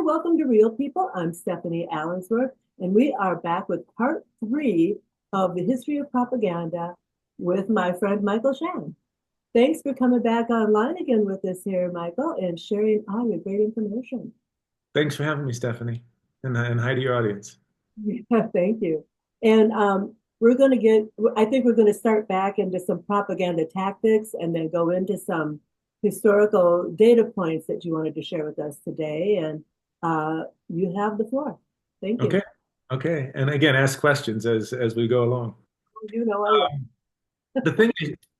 welcome to Real People. I'm Stephanie Allensworth, and we are back with part three of the history of propaganda with my friend Michael Shan. Thanks for coming back online again with us here, Michael, and sharing all your great information. Thanks for having me, Stephanie, and hi to your audience. Yeah, thank you. And we're going to I think we're going to start back into some propaganda tactics and then go into some historical data points that you wanted to share with us today. And you have the floor. Thank you. Okay, okay, and again, ask questions as we go along. You know I will. Um, the thing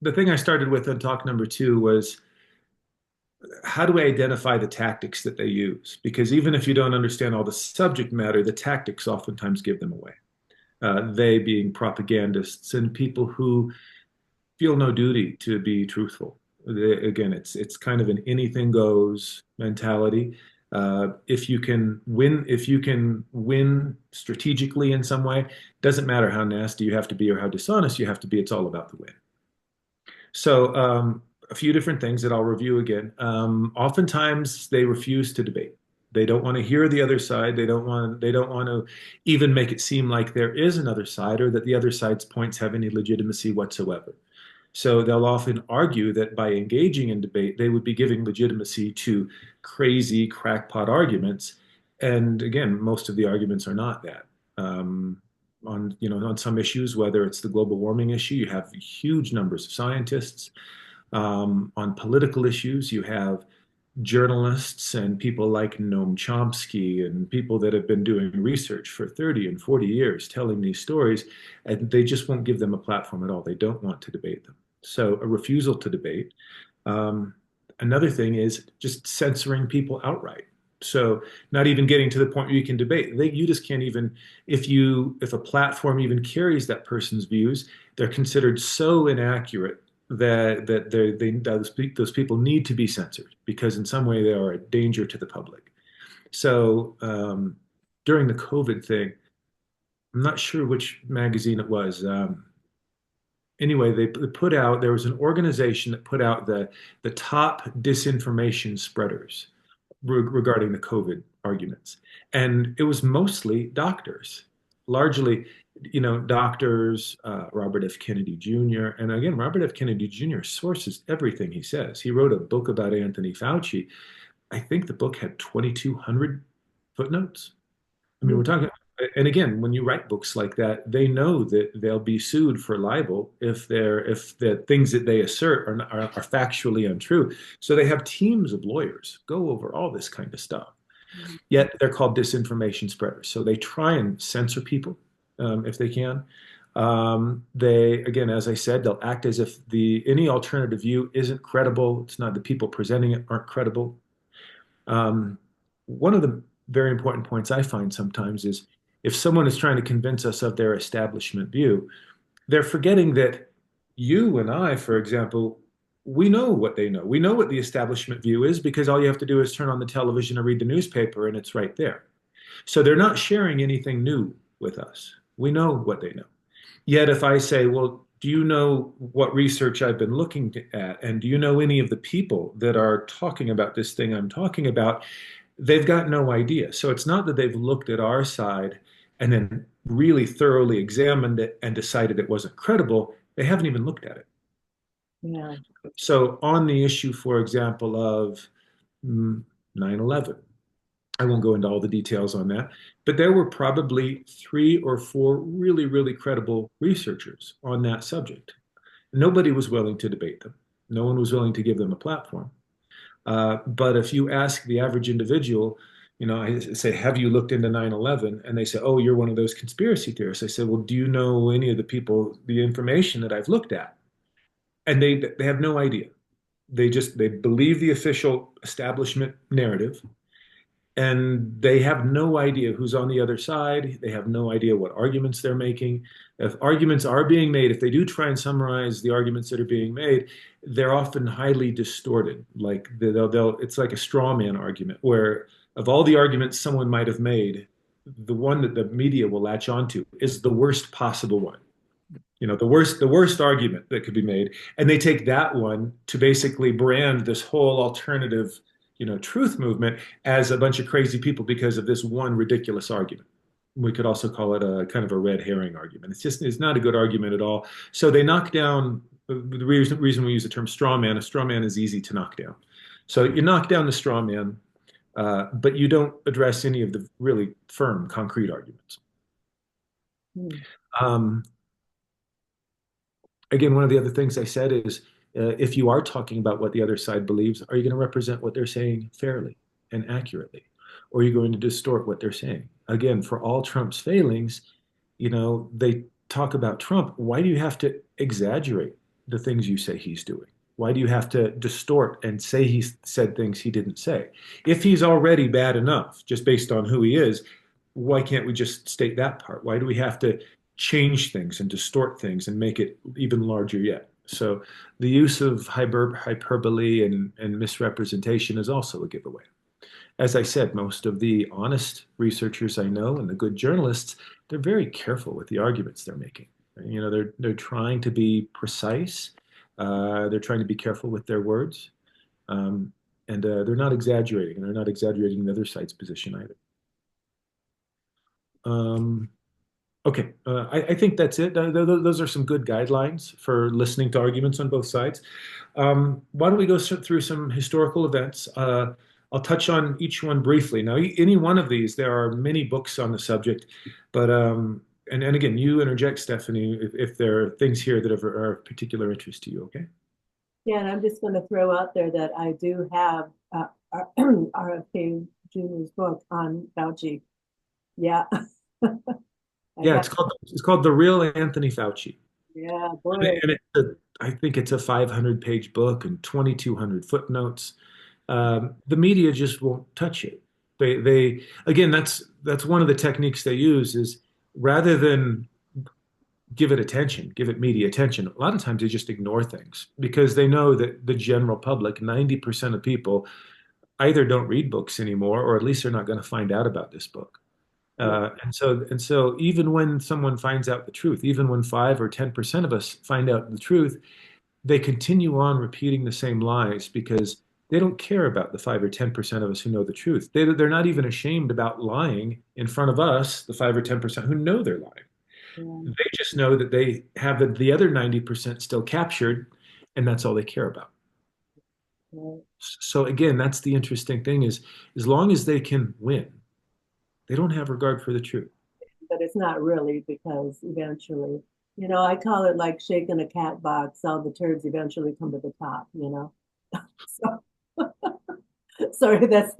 the thing I started with in talk number two was how do we identify the tactics that they use? Because even if you don't understand all the subject matter, the tactics oftentimes give them away. They being propagandists and people who feel no duty to be truthful. Again, it's kind of an anything goes mentality. If you can win strategically in some way, doesn't matter how nasty you have to be or how dishonest you have to be. It's all about the win. So, a few different things that I'll review again. Oftentimes, they refuse to debate. They don't want to hear the other side. They don't want to even make it seem like there is another side or that the other side's points have any legitimacy whatsoever. So they'll often argue that by engaging in debate, they would be giving legitimacy to crazy crackpot arguments. And again, most of the arguments are not that. On some issues, whether it's the global warming issue, you have huge numbers of scientists. On political issues, you have journalists and people like Noam Chomsky and people that have been doing research for 30 and 40 years telling these stories, and they just won't give them a platform at all. They don't want to debate them. So a refusal to debate. Um, Another thing is just censoring people outright. So not even getting to the point where you can debate. You just can't even if a platform even carries that person's views, they're considered so inaccurate that those people need to be censored because in some way they are a danger to the public. So during the COVID thing, I'm not sure which magazine it was. Anyway, they put out, there was an organization that put out the top disinformation spreaders regarding the COVID arguments. And it was mostly doctors, largely, doctors, Robert F. Kennedy Jr. And again, Robert F. Kennedy Jr. sources everything he says. He wrote a book about Anthony Fauci. I think the book had 2,200 footnotes. I mean, we're talking, and again, when you write books like that, they know that they'll be sued for libel if the things that they assert are factually untrue. So they have teams of lawyers go over all this kind of stuff. Yet they're called disinformation spreaders. So they try and censor people if they can. They, again, as I said, they'll act as if any alternative view isn't credible. It's not the people presenting it aren't credible. One of the very important points I find sometimes is if someone is trying to convince us of their establishment view, they're forgetting that you and I, for example, we know what they know. We know what the establishment view is because all you have to do is turn on the television or read the newspaper and it's right there. So they're not sharing anything new with us. We know what they know. Yet if I say, well, do you know what research I've been looking at? And do you know any of the people that are talking about this thing I'm talking about? They've got no idea. So it's not that they've looked at our side and then really thoroughly examined it and decided it wasn't credible. They haven't even looked at it. Yeah. So on the issue, for example, of 9/11, I won't go into all the details on that, but there were probably three or four really, really credible researchers on that subject. Nobody was willing to debate them. No one was willing to give them a platform. But if you ask the average individual, I say, have you looked into 9/11? And they say, oh, you're one of those conspiracy theorists. I say, well, do you know any of the people, the information that I've looked at? And they have no idea. They believe the official establishment narrative and they have no idea who's on the other side. They have no idea what arguments they're making. If arguments are being made, if they do try and summarize the arguments that are being made, they're often highly distorted. Like it's like a straw man argument where of all the arguments someone might have made, the one that the media will latch onto is the worst possible one. The worst argument that could be made, and they take that one to basically brand this whole alternative truth movement as a bunch of crazy people because of this one ridiculous argument. We could also call it a kind of a red herring argument. It's not a good argument at all. So they knock down the reason we use the term straw man. A straw man is easy to knock down. So you knock down the straw man, but you don't address any of the really firm, concrete arguments. Hmm. Um, Again, one of the other things I said is if you are talking about what the other side believes, are you going to represent what they're saying fairly and accurately? Or are you going to distort what they're saying? Again, for all Trump's failings, they talk about Trump. Why do you have to exaggerate the things you say he's doing? Why do you have to distort and say he said things he didn't say? If he's already bad enough, just based on who he is, why can't we just state that part? Why do we have to change things and distort things and make it even larger yet? So the use of hyperbole and misrepresentation is also a giveaway. As I said, most of the honest researchers I know and the good journalists, they're very careful with the arguments they're making. They're trying to be precise. They're trying to be careful with their words, um, and they're not exaggerating. And they're not exaggerating the other side's position either. Um, Okay, I think that's it. Those are some good guidelines for listening to arguments on both sides. Why don't we go through some historical events? I'll touch on each one briefly. Now, any one of these, there are many books on the subject, but and again, you interject, Stephanie, if there are things here that are of particular interest to you. Okay. Yeah, and I'm just going to throw out there that I do have RFK Jr.'s book on Fauci. Yeah, I Yeah, got, it's called The Real Anthony Fauci. yeah, And boy. I think it's a 500-page book and 2,200 footnotes. The media just won't touch it. They again, that's one of the techniques they use is rather than give it attention, give it media attention. A lot of times they just ignore things because they know that the general public, 90% of people, either don't read books anymore, or at least they're not going to find out about this book. Yeah, And so even when someone finds out the truth, even when 5 or 10% of us find out the truth, they continue on repeating the same lies because they don't care about the 5 or 10% of us who know the truth. They're not even ashamed about lying in front of us, the 5 or 10% who know they're lying. yeah, They just know that they have the other 90% still captured, and that's all they care about. yeah. So again, that's the interesting thing is as long as they can win, they don't have regard for the truth. But it's not really because eventually, I call it like shaking a cat box. All the turds eventually come to the top. So, sorry, that's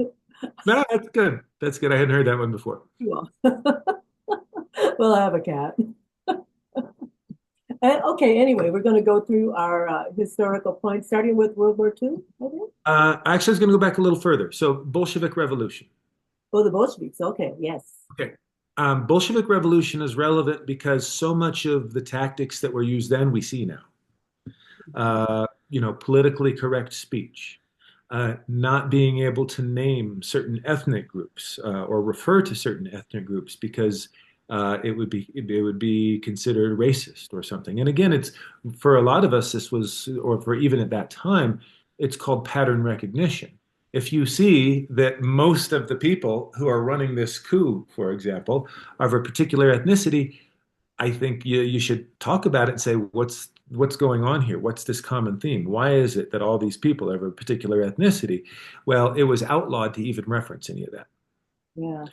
No, that's good. That's good. I hadn't heard that one before. cool. Well, I have a cat. Okay, anyway, we're going to go through our historical points, starting with World War II, I think. Actually, I was going to go back a little further. So, Bolshevik Revolution. Oh, the Bolsheviks. Okay, yes. Okay. Bolshevik Revolution is relevant because so much of the tactics that were used then we see now. Politically correct speech, not being able to name certain ethnic groups or refer to certain ethnic groups because it would be considered racist or something. And again, it's for a lot of us, this was, or for even at that time, it's called pattern recognition. If you see that most of the people who are running this coup, for example, are of a particular ethnicity, I think you should talk about it and say, what's going on here? What's this common theme? Why is it that all these people have a particular ethnicity? Well, it was outlawed to even reference any of that. Yeah.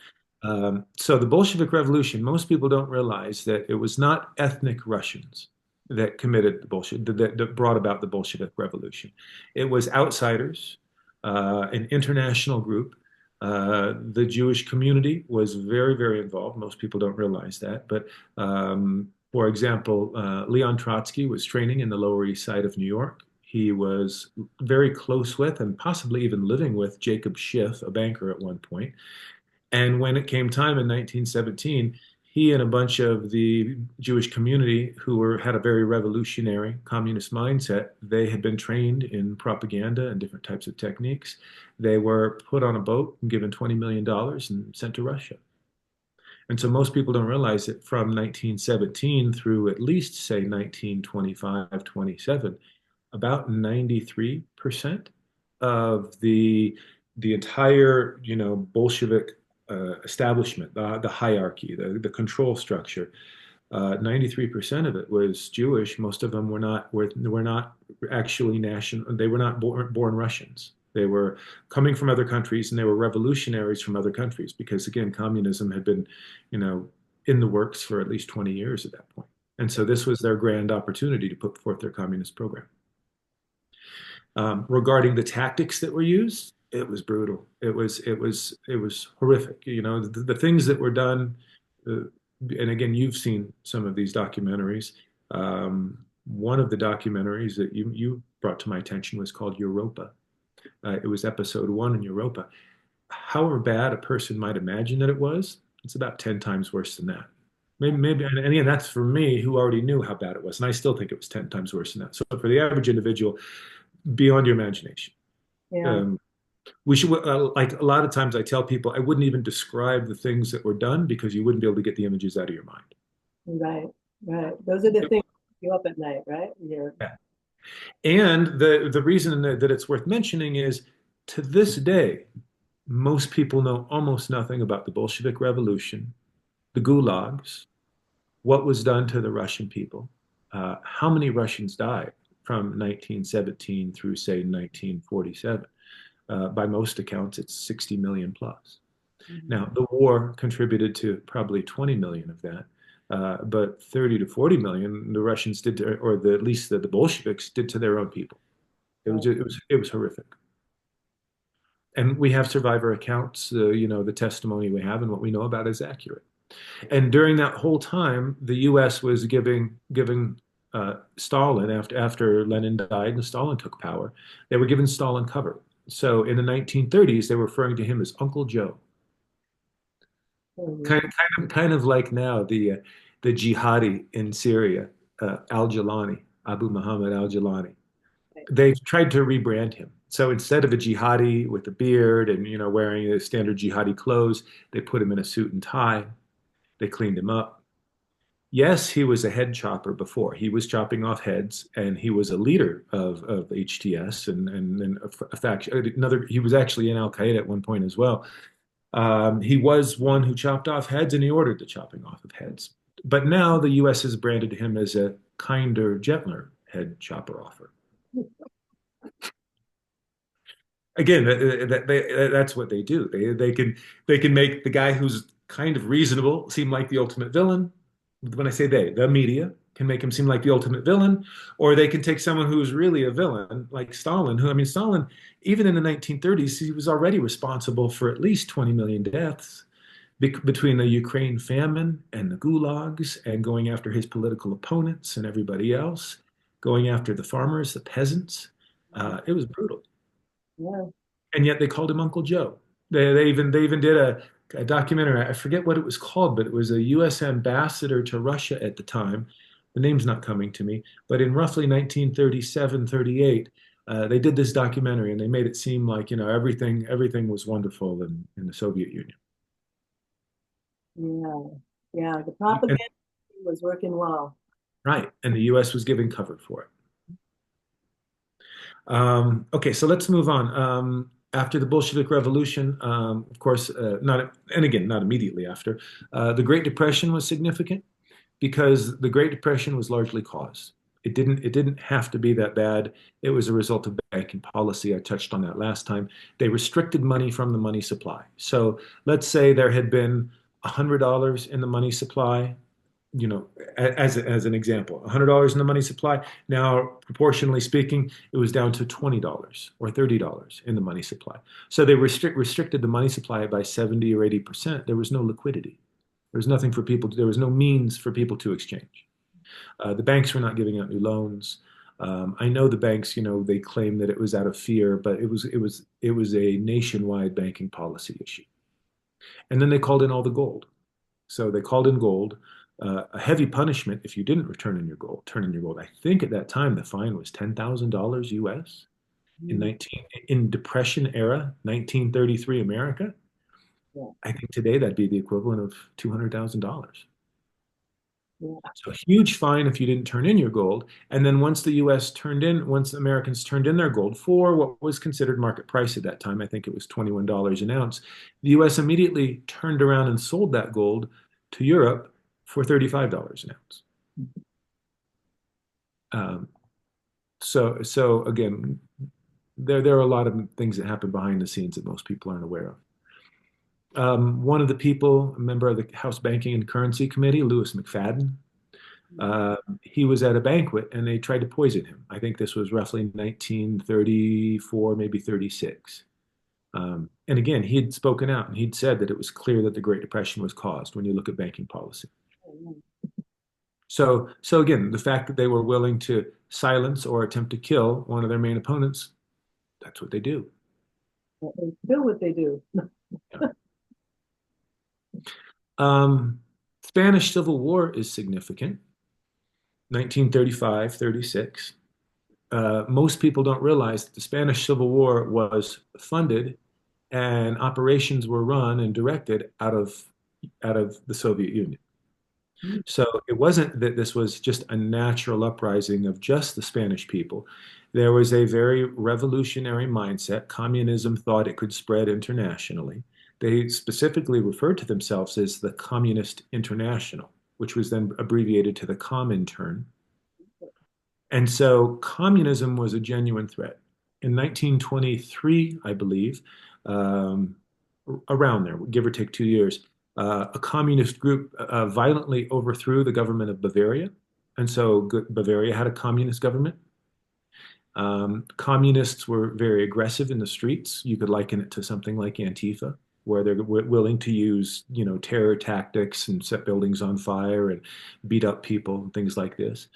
So the Bolshevik Revolution, most people don't realize that it was not ethnic Russians that committed that brought about the Bolshevik Revolution. It was outsiders, an international group. The Jewish community was very, very involved. Most people don't realize that. But for example, Leon Trotsky was training in the Lower East Side of New York. He was very close with and possibly even living with Jacob Schiff, a banker at one point. And when it came time in 1917, he and a bunch of the Jewish community who had a very revolutionary communist mindset, they had been trained in propaganda and different types of techniques. They were put on a boat and given $20 million and sent to Russia. And so most people don't realize that from 1917 through at least, say, 1925, 27, about 93% of the the entire, Bolshevik establishment, the hierarchy, the control structure. 93% of it was Jewish. Most of them were not actually national. They were not born Russians. They were coming from other countries, and they were revolutionaries from other countries because, again, communism had been, you know, in the works for at least 20 years at that point. And so this was their grand opportunity to put forth their communist program. Regarding the tactics that were used, it was brutal. It was horrific. The things that were done. And again, you've seen some of these documentaries. One of the documentaries that you brought to my attention was called Europa. It was episode one in Europa. However bad a person might imagine that it was, it's about 10 times worse than that. Maybe, and again, that's for me who already knew how bad it was, and I still think it was 10 times worse than that. So for the average individual, beyond your imagination. Yeah, Um, we should, like a lot of times I tell people, I wouldn't even describe the things that were done because you wouldn't be able to get the images out of your mind. right, right. Those are the things that keep you up at night, right? Yeah. Yeah. And the reason that it's worth mentioning is to this day, most people know almost nothing about the Bolshevik Revolution, the gulags, what was done to the Russian people, how many Russians died from 1917 through, say, 1947. By most accounts, it's 60 million plus. Mhm. Now, the war contributed to probably 20 million of that, but 30 to 40 million the Russians did, or at least the Bolsheviks did to their own people. Right. It was horrific. And we have survivor accounts. The testimony we have and what we know about is accurate. And during that whole time, the U.S. was giving Stalin after Lenin died and Stalin took power. They were giving Stalin cover. So in the 1930s, they were referring to him as Uncle Joe. Mhm. Kind of like now the jihadi in Syria, Al Jilani, Abu Muhammad Al Jilani. Right. They've tried to rebrand him. So instead of a jihadi with a beard and wearing the standard jihadi clothes, they put him in a suit and tie. They cleaned him up. Yes, he was a head chopper before. He was chopping off heads, and he was a leader of HTS and a faction. He was actually in Al Qaeda at one point as well. He was one who chopped off heads, and he ordered the chopping off of heads. But now the U.S. has branded him as a kinder, gentler head chopper offer. Again, that's what they do. They can make the guy who's kind of reasonable seem like the ultimate villain. When I say they, the media can make him seem like the ultimate villain, or they can take someone who's really a villain, like Stalin, who, I mean, Stalin, even in the 1930s, he was already responsible for at least 20 million deaths between the Ukraine famine and the gulags and going after his political opponents and everybody else, going after the farmers, the peasants. It was brutal. Yeah. And yet they called him Uncle Joe. They even did a documentary. I forget what it was called, but it was a U.S. ambassador to Russia at the time. The name's not coming to me, but in roughly 1937, 38, they did this documentary and they made it seem like everything was wonderful in the Soviet Union. Yeah. Yeah. The And, propaganda was working well. right, and the U.S. was giving cover for it. Okay, so let's move on. After the Bolshevik Revolution, of course, not immediately after, the Great Depression was significant because the Great Depression was largely caused. It didn't have to be that bad. It was a result of banking policy. I touched on that last time. They restricted money from the money supply. So let's say there had been $100 in the money supply, as an example, $100 in the money supply. Now, proportionally speaking, it was down to $20 or $30 in the money supply. So they restricted the money supply by 70 or 80%. There was no liquidity. There was nothing for people. There was no means for people to exchange. The banks were not giving out new loans. I know the banks, they claim that it was out of fear, but it was a nationwide banking policy issue. And then they called in all the gold. So they called in gold, a heavy punishment if you didn't turn in your gold. I think at that time the fine was $10,000 US Mhm. in Depression era, 1933 America. Yeah. I think today that'd be the equivalent of $200,000. Yeah. So a huge fine if you didn't turn in your gold. And then once the Americans turned in their gold for what was considered market price at that time, I think it was $21 an ounce, the US immediately turned around and sold that gold to Europe for $35 an ounce. Um, so again, there are a lot of things that happen behind the scenes that most people aren't aware of. One of the people, a member of the House Banking and Currency Committee, Lewis McFadden, he was at a banquet and they tried to poison him. I think this was roughly 1934, maybe 36. And again, he had spoken out and he'd said that it was clear that the Great Depression was caused when you look at banking policy. So again, the fact that they were willing to silence or attempt to kill one of their main opponents, that's what they do. They do what they do. Yeah. Um, Spanish Civil War is significant, 1935, 36. Most people don't realize that the Spanish Civil War was funded and operations were run and directed out of the Soviet Union. So it wasn't that this was just a natural uprising of just the Spanish people. There was a very revolutionary mindset. Communism thought it could spread internationally. They specifically referred to themselves as the Communist International, which was then abbreviated to the Comintern. And so communism was a genuine threat. In 1923, I believe, um, around there, give or take 2 years, a communist group violently overthrew the government of Bavaria. And so Bavaria had a communist government. Communists were very aggressive in the streets. You could liken it to something like Antifa, where they're willing to use, terror tactics and set buildings on fire and beat up people and things like this.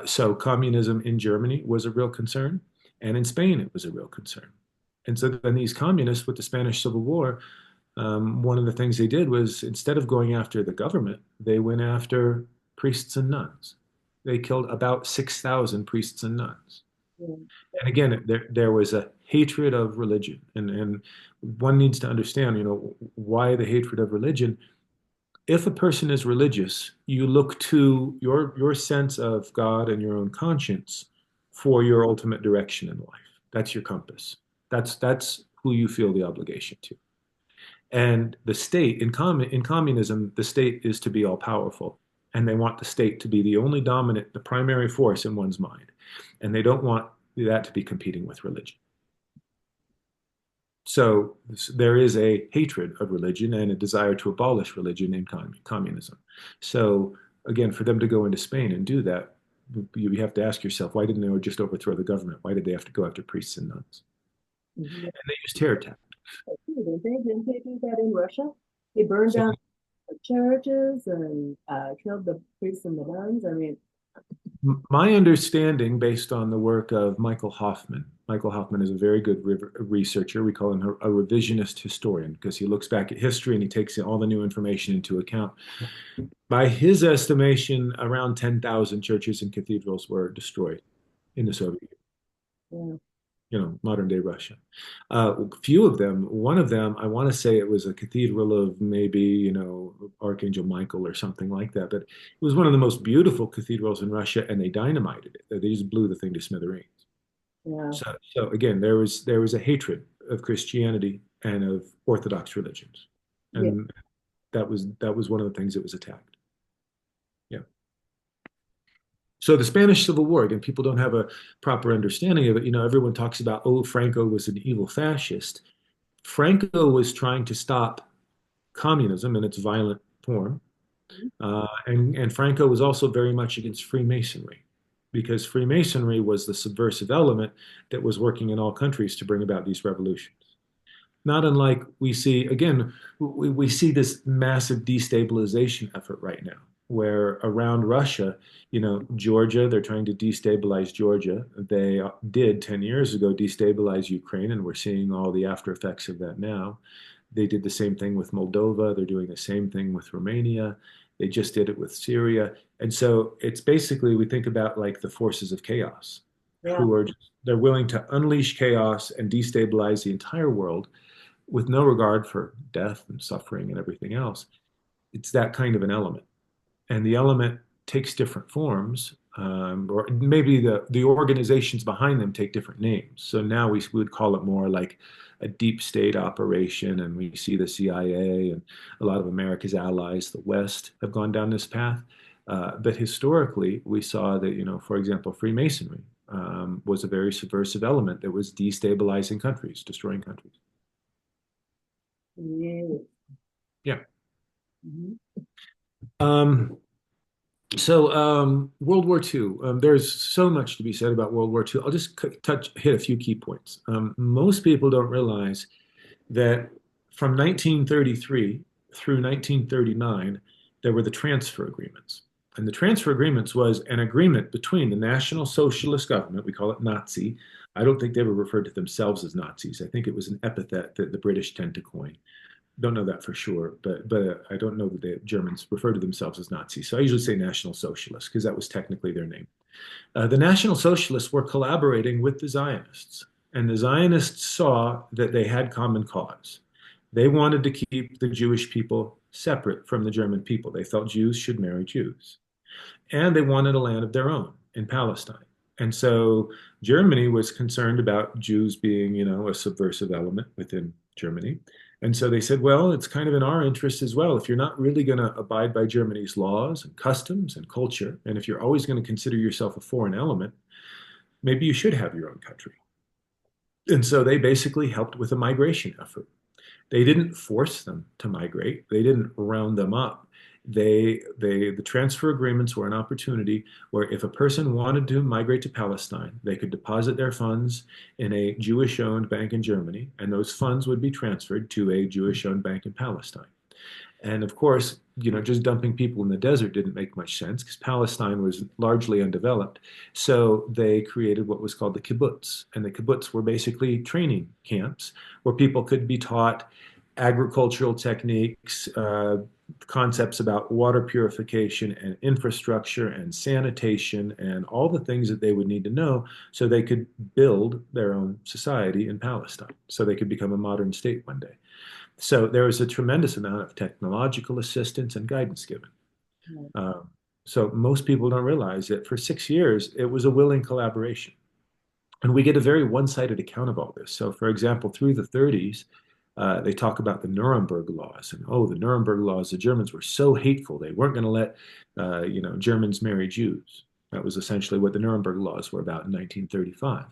So communism in Germany was a real concern, and in Spain it was a real concern. And so then these communists with the Spanish Civil War, one of the things they did was instead of going after the government, they went after priests and nuns. They killed about 6,000 priests and nuns. Yeah. And again, there was a hatred of religion, and one needs to understand, why the hatred of religion. If a person is religious, you look to your sense of God and your own conscience for your ultimate direction in life. That's your compass. That's who you feel the obligation to. And the state in communism, the state is to be all powerful, and they want the state to be the only dominant, the primary force in one's mind, and they don't want that to be competing with religion. So there is a hatred of religion and a desire to abolish religion in communism. So again, for them to go into Spain and do that, you have to ask yourself, why didn't they just overthrow the government? Why did they have to go after priests and nuns? Mhm. And they used terror tactics. Didn't they do that in Russia? They burned So down the churches and killed the priests and the nuns. I mean, my understanding, based on the work of Michael Hoffman is a very good researcher. We call him a revisionist historian because he looks back at history and he takes all the new information into account. By his estimation, around 10,000 churches and cathedrals were destroyed in the Soviet Union, yeah, modern day Russia. Few of them, one of them, I want to say it was a cathedral of maybe, Archangel Michael or something like that. But it was one of the most beautiful cathedrals in Russia, and they dynamited it. They just blew the thing to smithereens. yeah, So again, there was a hatred of Christianity and of Orthodox religions, yeah, and that was one of the things that was attacked. Yeah. So the Spanish Civil War, again, people don't have a proper understanding of it. Everyone talks about, oh, Franco was an evil fascist. Franco was trying to stop communism in its violent form. And Franco was also very much against Freemasonry because Freemasonry was the subversive element that was working in all countries to bring about these revolutions. Not unlike we see, again, we see this massive destabilization effort right now, where around Russia, Georgia, they're trying to destabilize Georgia. They did 10 years ago destabilize Ukraine, and we're seeing all the after effects of that now. They did the same thing with Moldova. They're doing the same thing with Romania. They just did it with Syria. And so it's basically, we think about like the forces of chaos, yeah, who are they're willing to unleash chaos and destabilize the entire world with no regard for death and suffering and everything else. It's that kind of an element. And the element takes different forms, or maybe the organizations behind them take different names. So now we would call it more like a deep state operation, and we see the CIA and a lot of America's allies, the West, have gone down this path. But historically, we saw that, for example, Freemasonry was a very subversive element that was destabilizing countries, destroying countries. Yeah. Yeah. Mhm. Um, World War II. There's so much to be said about World War II. I'll just hit a few key points. Most people don't realize that from 1933 through 1939, there were the transfer agreements. And the transfer agreements was an agreement between the National Socialist government, we call it Nazi. I don't think they ever referred to themselves as Nazis. I think it was an epithet that the British tend to coin. Don't know that for sure, but I don't know that the Germans refer to themselves as Nazis. So I usually say National Socialists because that was technically their name. The National Socialists were collaborating with the Zionists, and the Zionists saw that they had common cause. They wanted to keep the Jewish people separate from the German people. They felt Jews should marry Jews, and they wanted a land of their own in Palestine. And so Germany was concerned about Jews being, a subversive element within Germany. And so they said, well, it's kind of in our interest as well. If you're not really going to abide by Germany's laws and customs and culture, and if you're always going to consider yourself a foreign element, maybe you should have your own country. And so they basically helped with a migration effort. They didn't force them to migrate. They didn't round them up. The transfer agreements were an opportunity where if a person wanted to migrate to Palestine, they could deposit their funds in a Jewish-owned bank in Germany, and those funds would be transferred to a Jewish-owned bank in Palestine. And of course, just dumping people in the desert didn't make much sense because Palestine was largely undeveloped. So they created what was called the kibbutz. And the kibbutz were basically training camps where people could be taught agricultural techniques, concepts about water purification and infrastructure and sanitation and all the things that they would need to know so they could build their own society in Palestine, so they could become a modern state one day. So there was a tremendous amount of technological assistance and guidance given. Right. So most people don't realize that for 6 years, it was a willing collaboration. And we get a very one-sided account of all this. So, for example, through the 30s, they talk about the Nuremberg laws, and the Nuremberg laws. The Germans were so hateful; they weren't going to let, Germans marry Jews. That was essentially what the Nuremberg laws were about in 1935.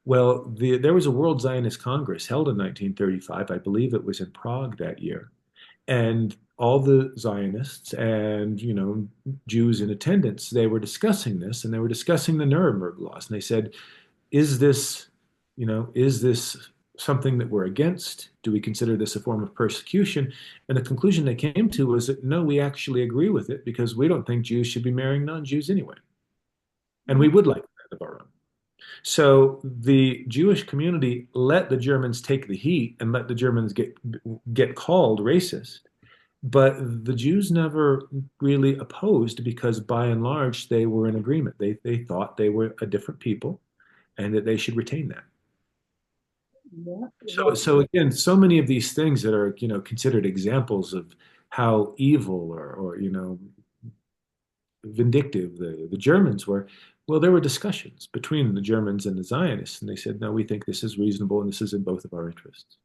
Well, there was a World Zionist Congress held in 1935. I believe it was in Prague that year, and all the Zionists and Jews in attendance, they were discussing this, and they were discussing the Nuremberg laws, and they said, is this, is this something that we're against? Do we consider this a form of persecution? And the conclusion they came to was that no, we actually agree with it because we don't think Jews should be marrying non-Jews anyway. And we would like that of our own. So the Jewish community let the Germans take the heat and let the Germans get called racist. But the Jews never really opposed because by and large they were in agreement. They thought they were a different people and that they should retain that. Yeah. Well, So again, so many of these things that are, considered examples of how evil or vindictive the Germans were. Well, there were discussions between the Germans and the Zionists, and they said, no, we think this is reasonable and this is in both of our interests.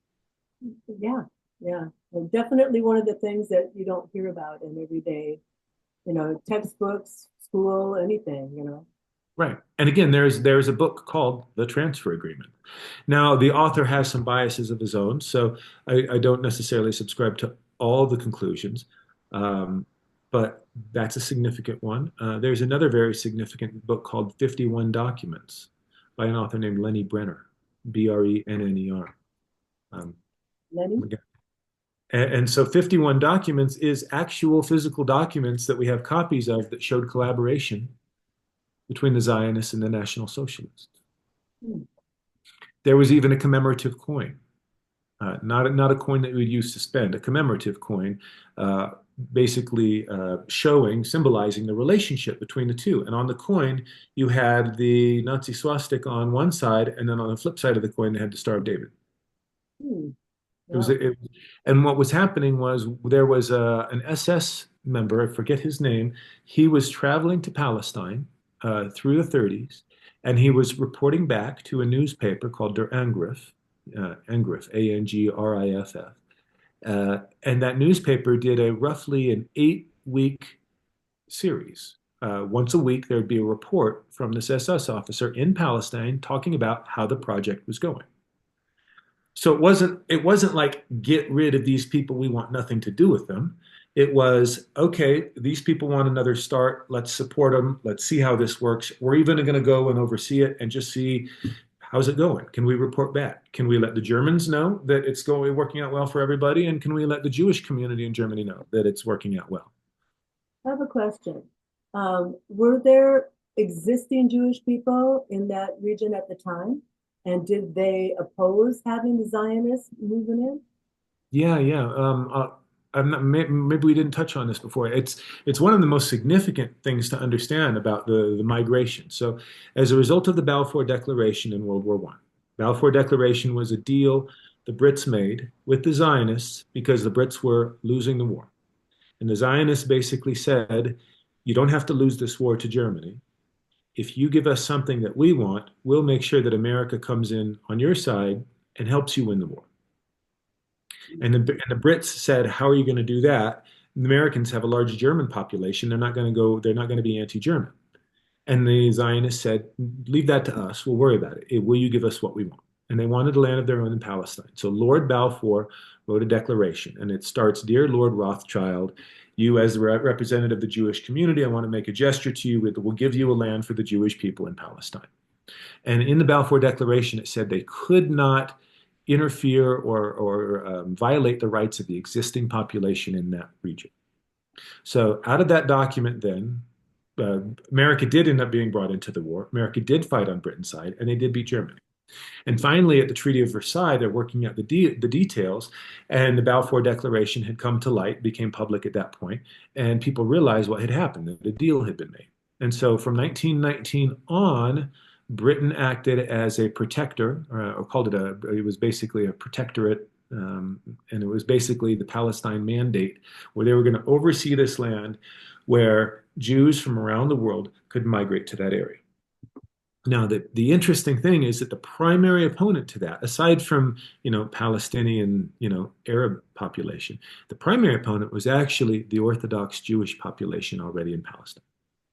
yeah, yeah. And definitely one of the things that you don't hear about in everyday, textbooks, school, anything. Right. And again, there's a book called The Transfer Agreement. Now, the author has some biases of his own, so I don't necessarily subscribe to all the conclusions, um, but that's a significant one. There's another very significant book called 51 Documents by an author named Lenny Brenner, Brenner. Um, Lenny? and so 51 Documents is actual physical documents that we have copies of that showed collaboration between the Zionists and the National Socialists. Hmm. There was even a commemorative coin, not a coin that we would use to spend, a commemorative coin, uh, basically symbolizing the relationship between the two. And on the coin, you had the Nazi swastika on one side, and then on the flip side of the coin, they had the Star of David. Hmm. It was, Wow. and what was happening was there was an SS member, I forget his name, he was traveling to Palestine through the 30s, and he was reporting back to a newspaper called Der Angriff, Angriff, Angriff. And that newspaper did a roughly an 8 week series. Once a week, there'd be a report from this SS officer in Palestine talking about how the project was going. So it wasn't like get rid of these people, we want nothing to do with them. It was okay, these people want another start, let's support them, let's see how this works. We're even going to go and oversee it and just see how's it going. Can we report back? Can we let the Germans know that it's going working out well for everybody? And can we let the Jewish community in Germany know that it's working out well? I have a question. Were there existing Jewish people in that region at the time? And did they oppose having the Zionists moving in? Yeah, yeah. I'm not, maybe we didn't touch on this before. It's one of the most significant things to understand about the migration. So, as a result of the Balfour Declaration in World War One, Balfour Declaration was a deal the Brits made with the Zionists because the Brits were losing the war. And the Zionists basically said, you don't have to lose this war to Germany. If you give us something that we want, we'll make sure that America comes in on your side and helps you win the war. And the Brits said, how are you going to do that? The Americans have a large German population. They're not going to be anti-German. And the Zionists said, leave that to us. We'll worry about it. Will you give us what we want? And they wanted a land of their own in Palestine. So Lord Balfour wrote a declaration, and it starts, Dear Lord Rothschild, you as the representative of the Jewish community, I want to make a gesture to you that will give you a land for the Jewish people in Palestine. And in the Balfour Declaration, it said they could not interfere or violate the rights of the existing population in that region. So out of that document, then, uh, America did end up being brought into the war. America did fight on Britain's side, and they did beat Germany. And finally, at the Treaty of Versailles, they're working out the details, and the Balfour Declaration had come to light, became public at that point, and people realized what had happened, that a deal had been made. And so from 1919 on, Britain acted as a protector, or called it was basically a protectorate, and it was basically the Palestine Mandate, where they were going to oversee this land where Jews from around the world could migrate to that area. Now, the interesting thing is that the primary opponent to that, aside from, Palestinian, Arab population, the primary opponent was actually the Orthodox Jewish population already in Palestine.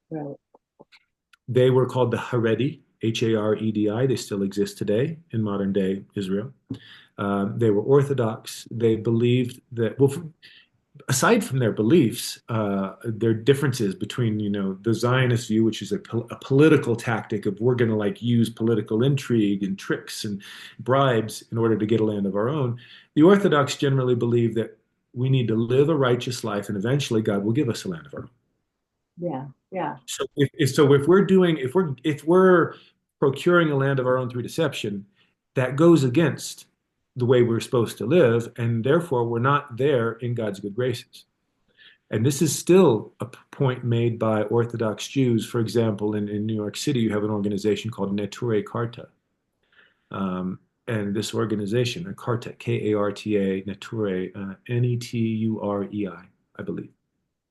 Right. They were called the Haredi, Haredi. They still exist today in modern day Israel. They were Orthodox. They believed that, well, aside from their beliefs, their differences between, the Zionist view, which is a political tactic of we're going to like use political intrigue and tricks and bribes in order to get a land of our own. The Orthodox generally believe that we need to live a righteous life, and eventually God will give us a land of our own. Yeah, yeah, So if we're procuring a land of our own through deception, that goes against the way we're supposed to live, and therefore we're not there in God's good graces. And this is still a point made by Orthodox Jews. For example, in New York City, you have an organization called Neturei Karta. And this organization, a Karta, Karta, Neturei, Neturei, I believe.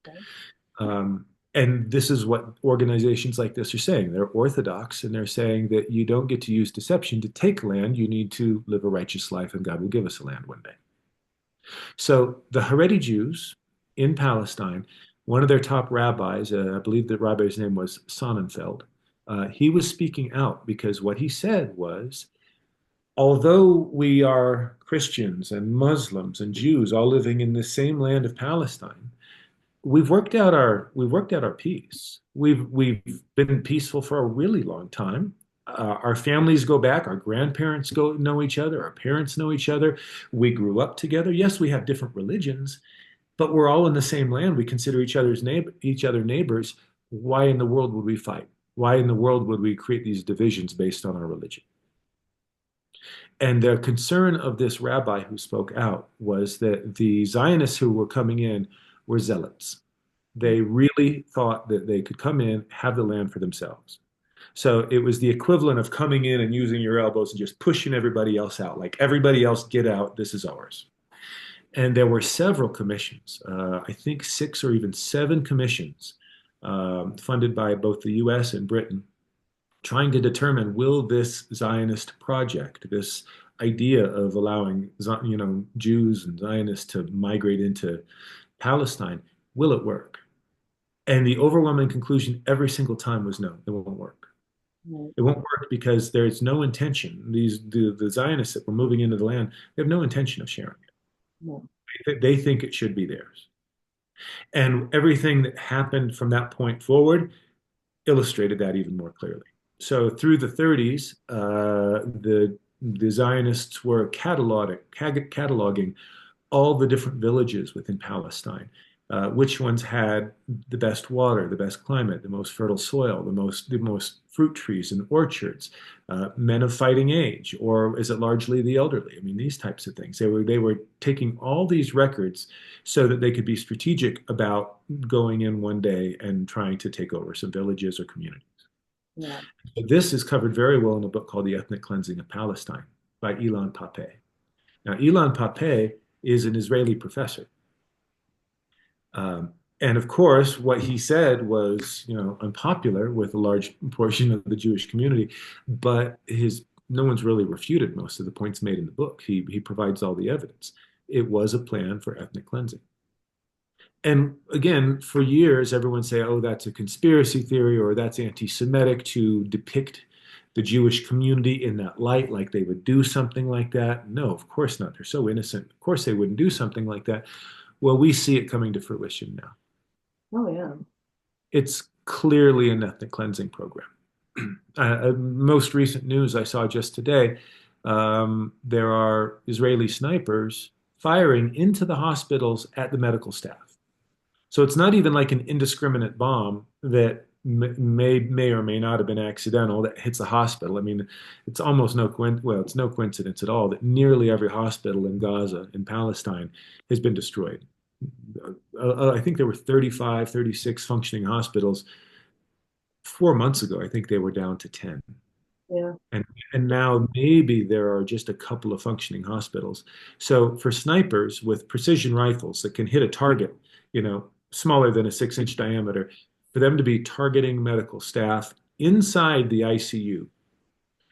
okay. And this is what organizations like this are saying. They're orthodox, and they're saying that you don't get to use deception to take land. You need to live a righteous life, and God will give us a land one day. So the Haredi Jews in Palestine, one of their top rabbis, I believe the rabbi's name was Sonnenfeld, he was speaking out because what he said was, although we are Christians and Muslims and Jews all living in the same land of Palestine, we've worked out our peace. We've been peaceful for a really long time. Our families go back. Our grandparents go know each other. Our parents know each other. We grew up together. Yes, we have different religions, but we're all in the same land. We consider each other neighbors. Why in the world would we fight? Why in the world would we create these divisions based on our religion? And the concern of this rabbi who spoke out was that the Zionists who were coming in were zealots. They really thought that they could come in, have the land for themselves. So it was the equivalent of coming in and using your elbows and just pushing everybody else out. Like, everybody else, get out. This is ours. And there were several commissions, I think six or even seven commissions, funded by both the US and Britain, trying to determine, will this Zionist project, this idea of allowing Jews and Zionists to migrate into Palestine, will it work? And the overwhelming conclusion every single time was no, it won't work. Right. It won't work because there's no intention. The Zionists that were moving into the land, they have no intention of sharing No. it. They think it should be theirs. And everything that happened from that point forward illustrated that even more clearly. So through the 30s, the Zionists were cataloging all the different villages within Palestine, which ones had the best water, the best climate, the most fertile soil, the most fruit trees and orchards, men of fighting age, or is it largely the elderly? I mean, these types of things. They were taking all these records so that they could be strategic about going in one day and trying to take over some villages or communities. Yeah. This is covered very well in a book called The Ethnic Cleansing of Palestine by Ilan Pappé. Now, Ilan Pappé is an Israeli professor. And of course, what he said was, unpopular with a large portion of the Jewish community, but no one's really refuted most of the points made in the book. He provides all the evidence. It was a plan for ethnic cleansing. And again, for years, everyone say, "Oh, that's a conspiracy theory," or "That's anti-Semitic to depict the Jewish community in that light, like they would do something like that." No, of course not. They're so innocent. Of course, they wouldn't do something like that. Well, we see it coming to fruition now. Oh, yeah. It's clearly an ethnic cleansing program. Most recent news I saw just today, there are Israeli snipers firing into the hospitals at the medical staff. So it's not even like an indiscriminate bomb that may or may not have been accidental that hits a hospital. I mean, it's almost it's no coincidence at all that nearly every hospital in Gaza, in Palestine, has been destroyed. I think there were 35, 36 functioning hospitals. 4 months ago, I think they were down to 10. Yeah. And, and now maybe there are just a couple of functioning hospitals. So for snipers with precision rifles that can hit a target, smaller than a 6-inch diameter, for them to be targeting medical staff inside the ICU,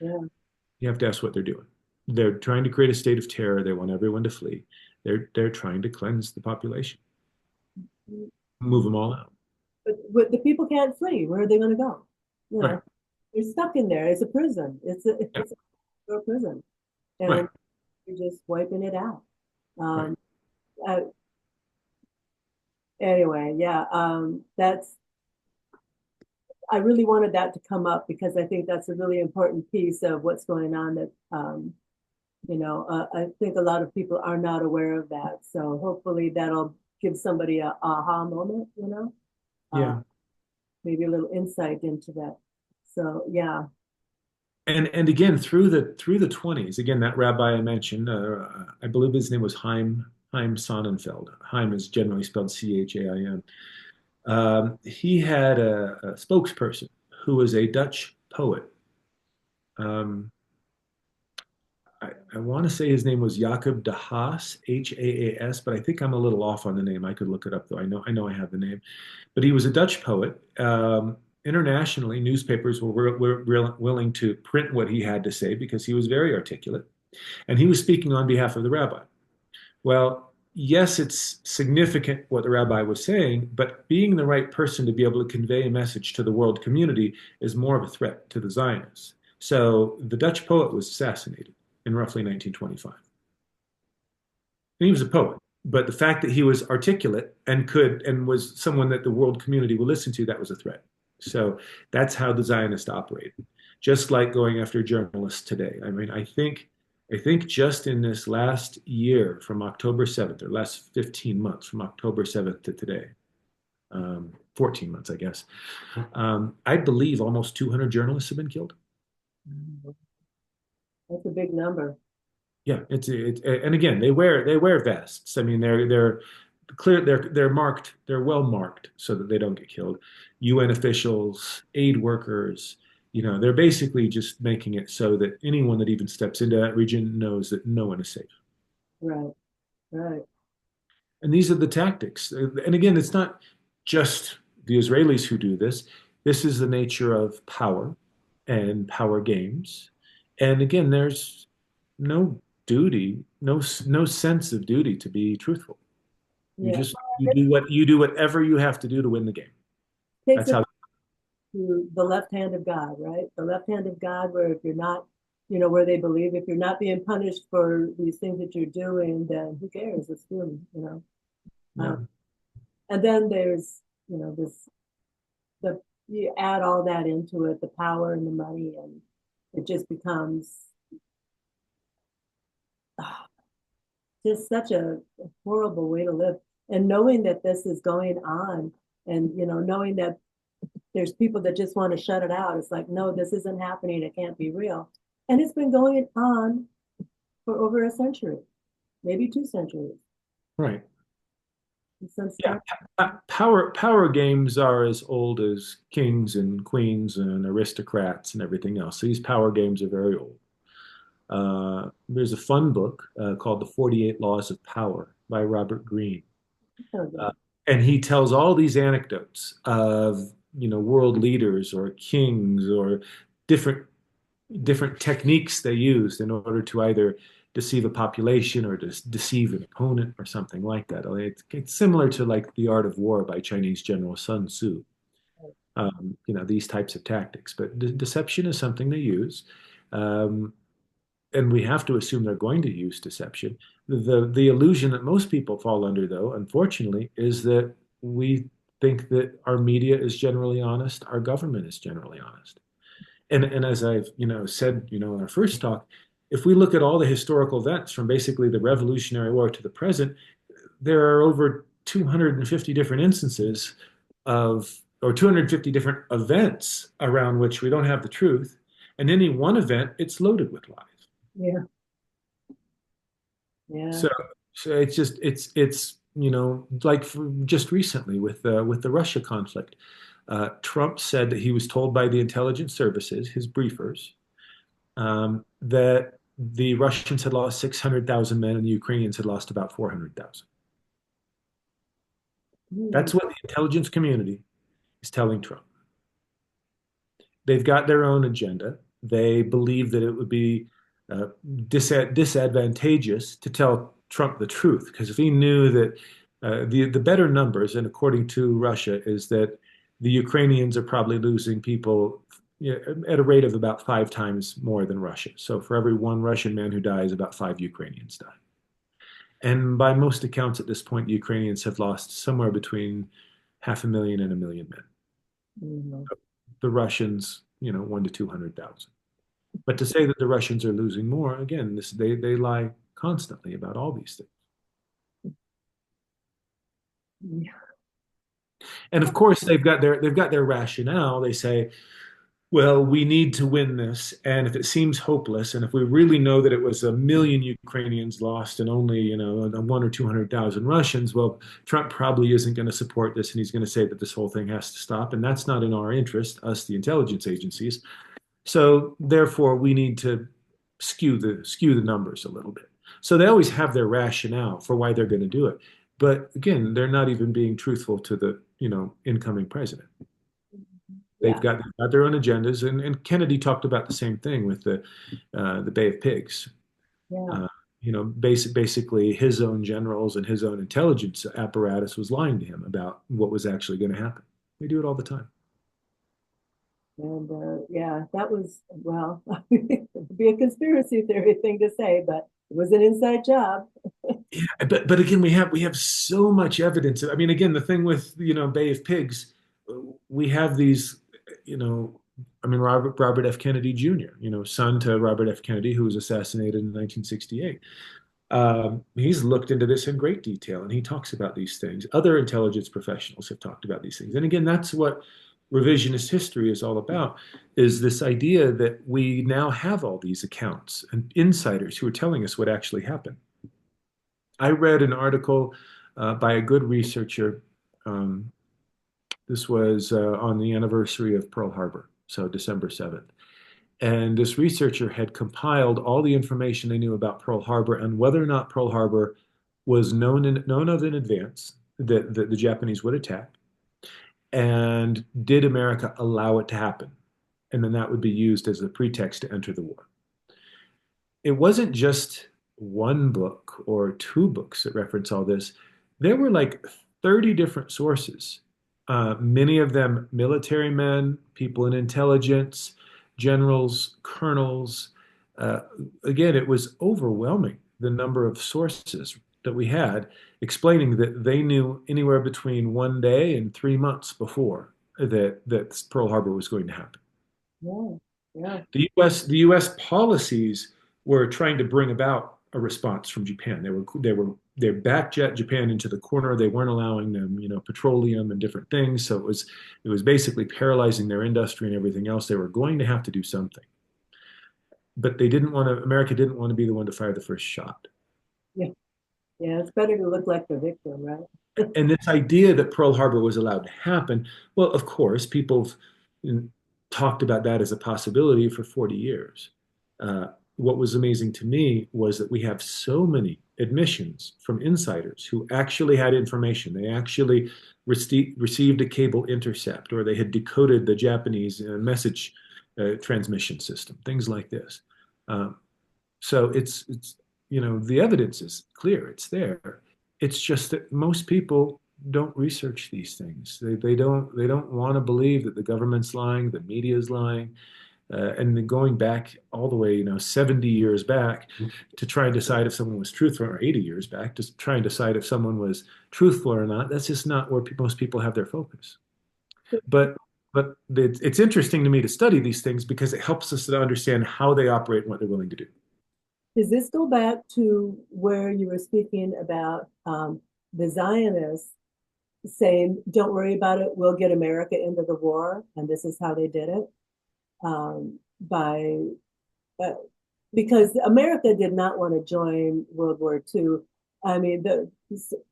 Yeah. you have to ask what they're doing. They're trying to create a state of terror. They want everyone to flee. They're trying to cleanse the population, move them all out. But the people can't flee. Where are they going to go? You Right. know, they're stuck in there. It's a prison. Yeah. It's a prison, Right. and you're just wiping it out. Right. Um, uh, anyway, yeah, that's. I really wanted that to come up because I think that's a really important piece of what's going on. That I think a lot of people are not aware of that. So hopefully that'll give somebody a aha moment. Uh, Yeah. maybe a little insight into that. So yeah, And again, through the 20s, again, that rabbi I mentioned, I believe his name was Chaim Sonnenfeld. Chaim is generally spelled Chaim. He had a spokesperson who was a Dutch poet. Um, I want to say his name was Jacob de Haas, Haas, but I think I'm a little off on the name. I could look it up though. I know I have the name, but he was a Dutch poet. Internationally, newspapers were willing to print what he had to say because he was very articulate, and he was speaking on behalf of the rabbi. Well, yes, it's significant what the rabbi was saying, but being the right person to be able to convey a message to the world community is more of a threat to the Zionists. So the Dutch poet was assassinated in roughly 1925. And he was a poet, but the fact that he was articulate and was someone that the world community would listen to, that was a threat. So that's how the Zionists operated, just like going after journalists today. I mean, I think just in this last year, from October 7th, or last 15 months, from October 7th to today, 14 months, I guess, I believe almost 200 journalists have been killed. that's a big number. Yeah, and again, they wear vests. I mean, they're clear, they're marked, they're well marked so that they don't get killed. UN officials, aid workers, they're basically just making it so that anyone that even steps into that region knows that no one is safe. Right, right. And these are the tactics. And again, it's not just the Israelis who do this. This is the nature of power and power games. And again, there's no duty, no sense of duty to be truthful. You Yeah. just you do whatever you have to do to win the game. Takes That's it how. to the left hand of God, right? The left hand of God, where if you're not, where they believe if you're not being punished for these things that you're doing, then who cares? It's human. Um, Yeah. and then there's, this the you add all that into it, the power and the money, and it just becomes ah, just such a horrible way to live. And knowing that this is going on, and knowing that there's people that just want to shut it out. It's like, no, this isn't happening. It can't be real. And it's been going on for over a century, maybe 2 centuries. Right. Since Yeah. start. Power games are as old as kings and queens and aristocrats and everything else. So these power games are very old. There's a fun book called The 48 Laws of Power by Robert Greene. Uh, and he tells all these anecdotes of, world leaders or kings or different different techniques they used in order to either deceive a population or to deceive an opponent or something like that. It's similar to like The Art of War by Chinese General Sun Tzu. These types of tactics, but deception is something they use. Um, and we have to assume they're going to use deception. The illusion that most people fall under, though, unfortunately, is that we think that our media is generally honest, our government is generally honest. And as I've said in our first talk, if we look at all the historical events from basically the Revolutionary War to the present, there are over 250 different instances of or 250 different events around which we don't have the truth. And any one event, it's loaded with lies. Yeah, yeah. So, so it's just it's like just recently with the Russia conflict, Trump said that he was told by the intelligence services, his briefers, that the Russians had lost 600,000 men and the Ukrainians had lost about 400,000. Mm, That's what the intelligence community is telling Trump. They've got their own agenda. They believe that it would be uh, disadvantageous to tell Trump the truth because if he knew that the better numbers, and according to Russia, is that the Ukrainians are probably losing people at a rate of about 5 times more than Russia. So for every one Russian man who dies, about 5 Ukrainians die. And by most accounts at this point, the Ukrainians have lost somewhere between 500,000 and 1 million men. mhm. The Russians, 1 to 200,000. But to say that the Russians are losing more, again, they lie constantly about all these things. Yeah. And of course, they've got their rationale. They say, well, we need to win this, and if it seems hopeless, and if we really know that it was 1 million Ukrainians lost and only 1 or 200,000 Russians, well, Trump probably isn't going to support this, and he's going to say that this whole thing has to stop, and that's not in our interest, us, the intelligence agencies. So therefore, we need to skew the numbers a little bit. So they always have their rationale for why they're going to do it. But again, they're not even being truthful to the incoming president. They've Yeah. got their own agendas, and Kennedy talked about the same thing with the Bay of Pigs. Yeah. Uh, basically his own generals and his own intelligence apparatus was lying to him about what was actually going to happen. They do it all the time. And yeah, that was, well, it'd be a conspiracy theory thing to say, but it was an inside job. Yeah, but again, we have so much evidence. I mean, again, the thing with Bay of Pigs, we have these, you know, I mean, Robert F. Kennedy Jr., son to Robert F. Kennedy, who was assassinated in 1968. He's looked into this in great detail, and he talks about these things. Other intelligence professionals have talked about these things, and again, that's what revisionist history is all about: is this idea that we now have all these accounts and insiders who are telling us what actually happened. I read an article by a good researcher. Um, this was on the anniversary of Pearl Harbor, so December 7th. And this researcher had compiled all the information they knew about Pearl Harbor and whether or not Pearl Harbor was known of in advance that the Japanese would attack, and did America allow it to happen? And then that would be used as a pretext to enter the war. It wasn't just one book or two books that reference all this. There were like 30 different sources, many of them military men, people in intelligence, generals, colonels. Uh, Again, it was overwhelming the number of sources that we had explaining that they knew anywhere between 1 day and 3 months before that Pearl Harbor was going to happen. Yeah. Yeah. The U.S. policies were trying to bring about a response from Japan. They backjet Japan into the corner. They weren't allowing them, petroleum and different things. So it was basically paralyzing their industry and everything else. They were going to have to do something, but they didn't want to. America didn't want to be the one to fire the first shot. Yeah. Yeah. It's better to look like the victim, right? And this idea that Pearl Harbor was allowed to happen, well, of course, people have talked about that as a possibility for 40 years. Uh, what was amazing to me was that we have so many admissions from insiders who actually had information. They actually received a cable intercept, or they had decoded the Japanese message transmission system, things like this. Um, so the evidence is clear, it's there. It's just that most people don't research these things. They don't want to believe that the government's lying, the media is lying, and then going back all the way, 70 years back to try and decide if someone was truthful, or 80 years back to try and decide if someone was truthful or not. That's just not where most people have their focus. But it's interesting to me to study these things because it helps us to understand how they operate and what they're willing to do. Does this go back to where you were speaking about the Zionists saying, "Don't worry about it, we'll get America into the war," and this is how they did it? By uh, Because America did not want to join World War II. I mean,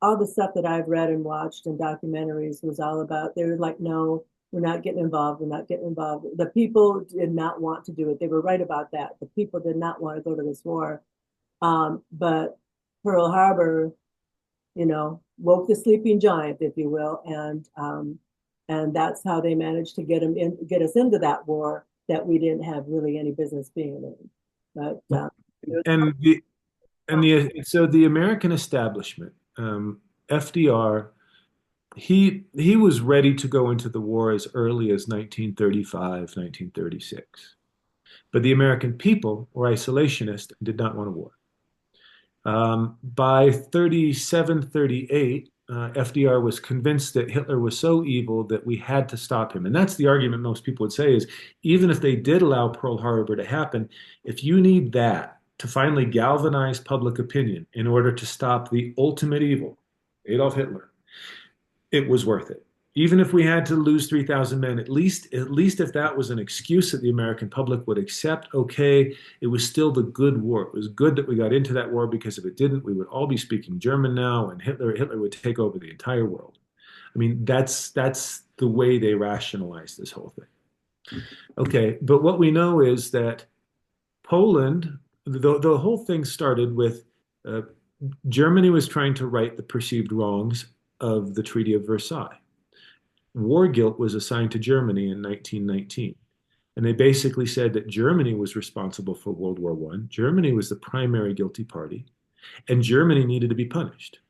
all the stuff that I've read and watched and documentaries was all about, they were like, no, we're not getting involved. We're not getting involved. The people did not want to do it. They were right about that. The people did not want to go to this war. But Pearl Harbor, woke the sleeping giant, if you will, and that's how they managed to get us into that war that we didn't have really any business being in. But And the American establishment, FDR, he was ready to go into the war as early as 1935, 1936. But the American people were isolationist and did not want a war. By 37, 38, FDR was convinced that Hitler was so evil that we had to stop him. And that's the argument most people would say is, even if they did allow Pearl Harbor to happen, if you need that to finally galvanize public opinion in order to stop the ultimate evil, Adolf Hitler, it was worth it. Even if we had to lose 3,000 men, at least if that was an excuse that the American public would accept, okay, it was still the good war. It was good that we got into that war, because if it didn't, we would all be speaking German now, and Hitler would take over the entire world. I mean, that's the way they rationalized this whole thing. Okay, but what we know is that Poland, the whole thing started with uh, Germany was trying to right the perceived wrongs of the Treaty of Versailles. War guilt was assigned to Germany in 1919. And they basically said that Germany was responsible for World War I. Germany was the primary guilty party, and Germany needed to be punished.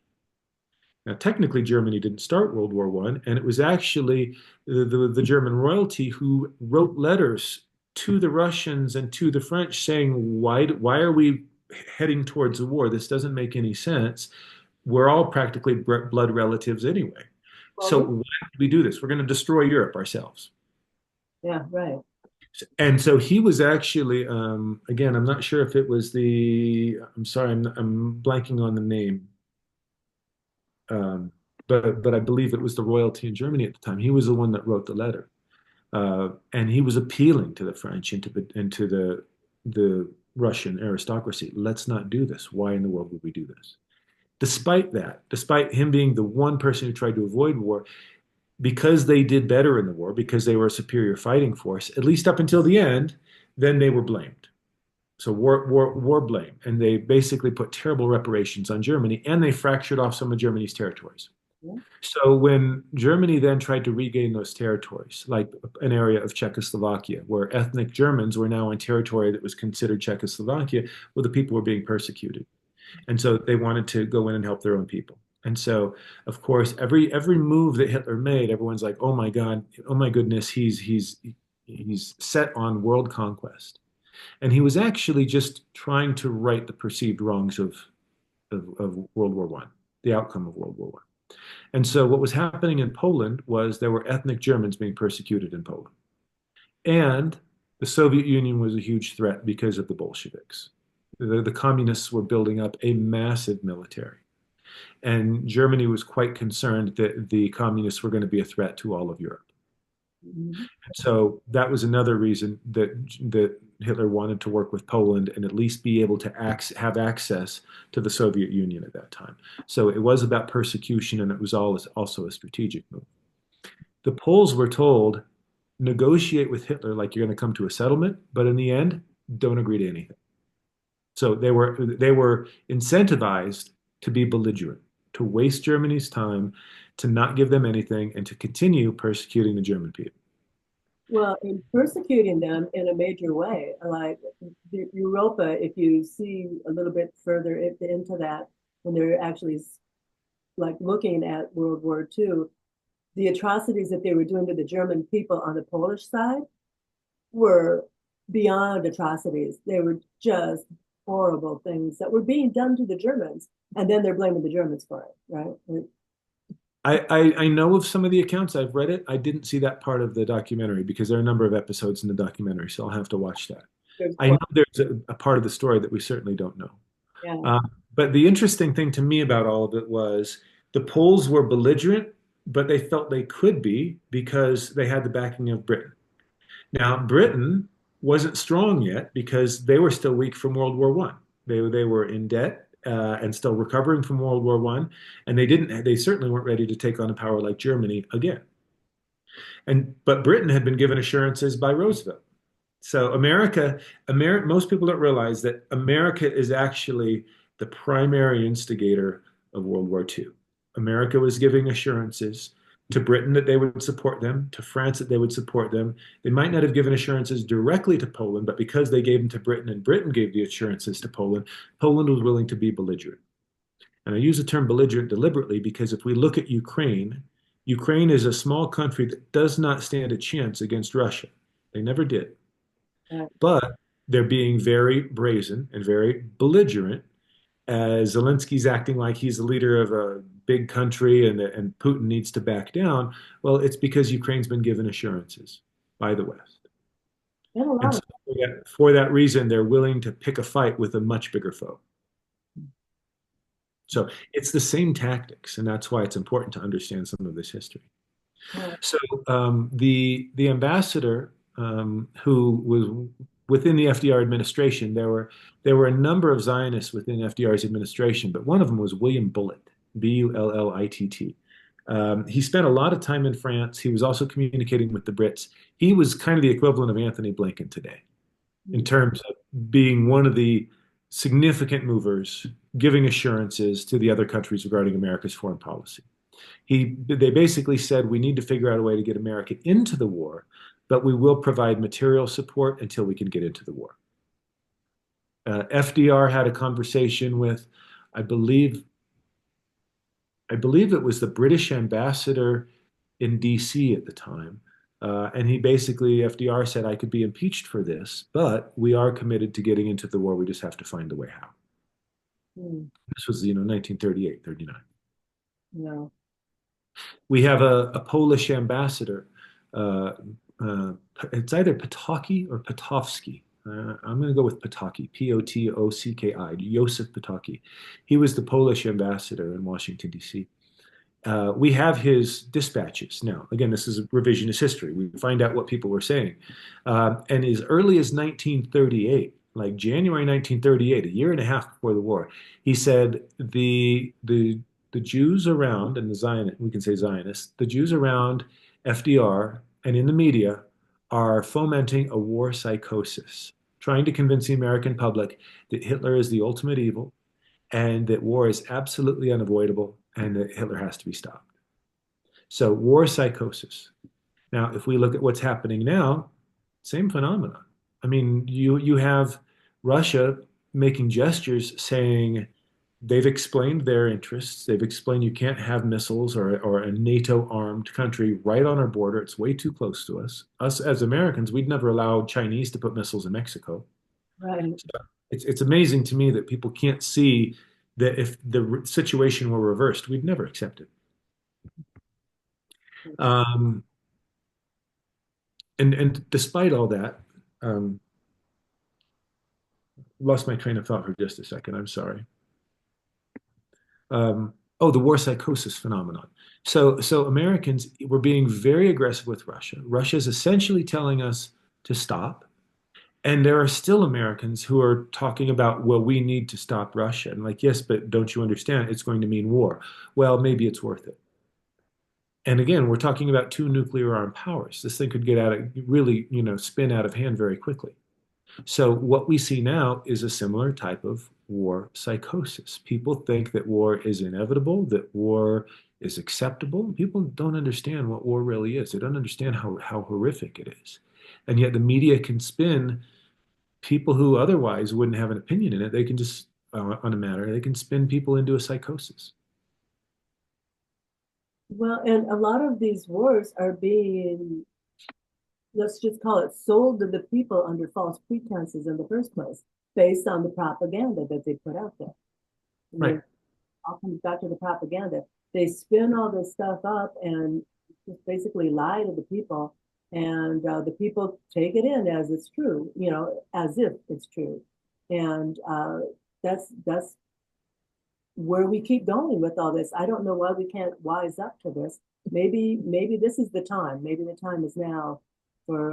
Now, technically, Germany didn't start World War I, and it was actually the German royalty who wrote letters to the Russians and to the French saying, why are we heading towards a war? This doesn't make any sense. We're all practically blood relatives anyway. So well, why did we do this? We're going to destroy Europe ourselves. yeah, right. And so he was actually, again, I'm not sure if it was I'm sorry, I'm blanking on the name. Um, but I believe it was the royalty in Germany at the time. He was the one that wrote the letter. And he was appealing to the French and to the Russian aristocracy. Let's not do this. Why in the world would we do this? Despite that, despite him being the one person who tried to avoid war, because they did better in the war, because they were a superior fighting force, at least up until the end, then they were blamed. So war blame, and they basically put terrible reparations on Germany, and they fractured off some of Germany's territories. Yeah. So when Germany then tried to regain those territories, like an area of Czechoslovakia, where ethnic Germans were now on territory that was considered Czechoslovakia, well, the people were being persecuted, and so they wanted to go in and help their own people. And so, of course, every move that Hitler made, everyone's like, "Oh my God, oh my goodness, he's set on world conquest." And he was actually just trying to right the perceived wrongs of World War One, the outcome of World War One. And so what was happening in Poland was there were ethnic Germans being persecuted in Poland. And the Soviet Union was a huge threat because of the Bolsheviks. The communists were building up a massive military. And Germany was quite concerned that the communists were going to be a threat to all of Europe. Mhm. So that was another reason that Hitler wanted to work with Poland and at least be able to have access to the Soviet Union at that time. So it was about persecution, and it was also a strategic move. The Poles were told, negotiate with Hitler like you're going to come to a settlement, but in the end, don't agree to anything. So they were incentivized to be belligerent, to waste Germany's time, to not give them anything, and to continue persecuting the German people. Well, in persecuting them in a major way, like Europa, if you see a little bit further into that, when they're actually like looking at World War II, the atrocities that they were doing to the German people on the Polish side were beyond atrocities. They were just horrible things that were being done to the Germans, and then they're blaming the Germans for it, right? I know of some of the accounts. I've read it. I didn't see that part of the documentary because there are a number of episodes in the documentary, so I'll have to watch that. There's I know there's a part of the story that we certainly don't know. yeah, Uh, but the interesting thing to me about all of it was the Poles were belligerent, but they felt they could be because they had the backing of Britain. Now, Britain wasn't strong yet because they were still weak from World War One. They were in debt and still recovering from World War One, and they certainly weren't ready to take on a power like Germany again. But Britain had been given assurances by Roosevelt. So most people don't realize that America is actually the primary instigator of World War II. America was giving assurances to Britain that they would support them, to France that they would support them. They might not have given assurances directly to Poland, but because they gave them to Britain and Britain gave the assurances to Poland, Poland was willing to be belligerent. And I use the term belligerent deliberately because if we look at Ukraine, Ukraine is a small country that does not stand a chance against Russia. They never did. yeah. But they're being very brazen and very belligerent as Zelensky's acting like he's the leader of a big country and Putin needs to back down. Well, it's because Ukraine's been given assurances by the West. And a And lot so of for that reason, they're willing to pick a fight with a much bigger foe. So it's the same tactics, and that's why it's important to understand some of this history. yeah. So the ambassador who was within the FDR administration, there were a number of Zionists within FDR's administration, but one of them was William Bullitt, Bullitt. He spent a lot of time in France. He was also communicating with the Brits. He was kind of the equivalent of Anthony Blinken today in terms of being one of the significant movers, giving assurances to the other countries regarding America's foreign policy. They basically said we need to figure out a way to get America into the war, but we will provide material support until we can get into the war. FDR had a conversation with, I believe, I believe it was the British ambassador in DC at the time. And he basically, FDR said, I could be impeached for this, but we are committed to getting into the war. We just have to find a way how. Mm, This was, 1938, 39. no. We have a Polish ambassador. Uh, uh, it's either Potocki or Potofsky. I'm going to go with Potocki, Potocki, Josef Potocki. He was the Polish ambassador in Washington, D.C. We have his dispatches now. Again, this is revisionist history. We find out what people were saying. And as early as 1938, like January 1938, a year and a half before the war, he said the Jews around, and we can say Zionists, the Jews around FDR and in the media are fomenting a war psychosis, trying to convince the American public that Hitler is the ultimate evil and that war is absolutely unavoidable and that Hitler has to be stopped. So war psychosis. Now, if we look at what's happening now, same phenomenon. I mean, you have Russia making gestures saying they've explained their interests. They've explained you can't have missiles or a NATO armed country right on our border. It's way too close to us. Us as Americans, we'd never allow Chinese to put missiles in Mexico. Right. So it's amazing to me that people can't see that if the situation were reversed, we'd never accept it. Um, and despite all that, um, lost my train of thought for just a second. I'm sorry. Oh, the war psychosis phenomenon. So Americans were being very aggressive with Russia. Russia is essentially telling us to stop. And there are still Americans who are talking about, well, we need to stop Russia. And like, yes, but don't you understand? It's going to mean war. Well, maybe it's worth it. And again, we're talking about two nuclear armed powers. This thing could get out of really, spin out of hand very quickly. So what we see now is a similar type of war psychosis. People think that war is inevitable, that war is acceptable. People don't understand what war really is. They don't understand how horrific it is. And yet the media can spin people who otherwise wouldn't have an opinion in it. They can just, on a matter, they can spin people into a psychosis. Well, and a lot of these wars are being, let's just call it, sold to the people under false pretenses in the first place, based on the propaganda that they put out there. I Right. mean, all comes back to the propaganda. They spin all this stuff up and just basically lie to the people, and the people take it in as it's true, as if it's true, and that's where we keep going with all this. I don't know why we can't wise up to this. Maybe this is the time. Maybe the time is now for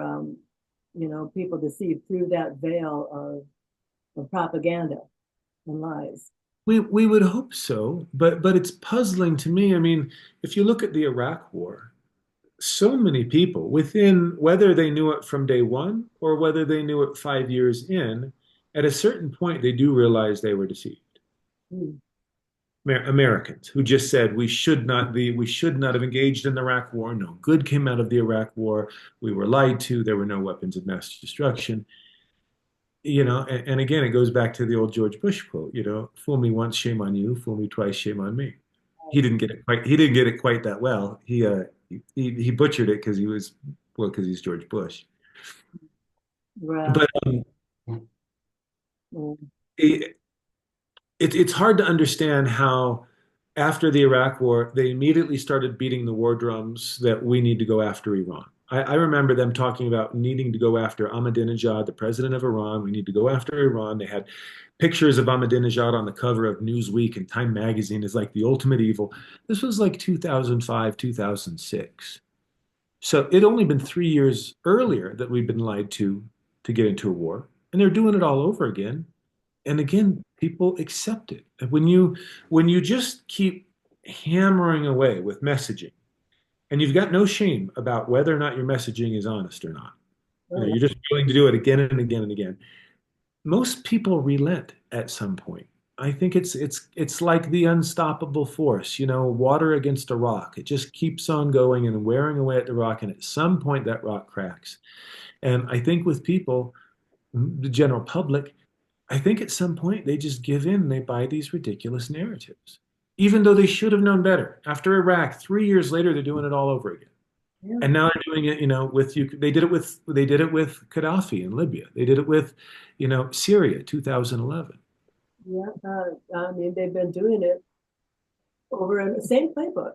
people to see through that veil of propaganda and lies. We would hope so, but it's puzzling to me. I mean, if you look at the Iraq War, so many people within whether they knew it from day one or whether they knew it 5 years in, at a certain point they do realize they were deceived. Mm. Americans who just said we should not have engaged in the Iraq War. No good came out of the Iraq War. We were lied to. There were no weapons of mass destruction. And again, it goes back to the old George Bush quote, fool me once, shame on you, fool me twice, shame on me. He didn't get it quite that well. He butchered it because he's George Bush. Right. But Mm. it, it's hard to understand how after the Iraq War, they immediately started beating the war drums that we need to go after Iran. I remember them talking about needing to go after Ahmadinejad, the president of Iran. We need to go after Iran. They had pictures of Ahmadinejad on the cover of Newsweek and Time magazine as like the ultimate evil. This was like 2005, 2006. So it'd only been 3 years earlier that we'd been lied to get into a war, and they're doing it all over again. And again, people accept it. And when you just keep hammering away with messaging, and you've got no shame about whether or not your messaging is honest or not, Oh, you're just willing to do it again and again and again. Most people relent at some point. I think it's like the unstoppable force, water against a rock. It just keeps on going and wearing away at the rock, and at some point that rock cracks. And I think with people, the general public, I think at some point they just give in and they buy these ridiculous narratives, even though they should have known better. After Iraq, 3 years later, they're doing it all over again. yeah. And now they're doing it, with you. They did it with Gaddafi in Libya. They did it with, Syria, 2011. Yeah. I mean, they've been doing it over and same playbook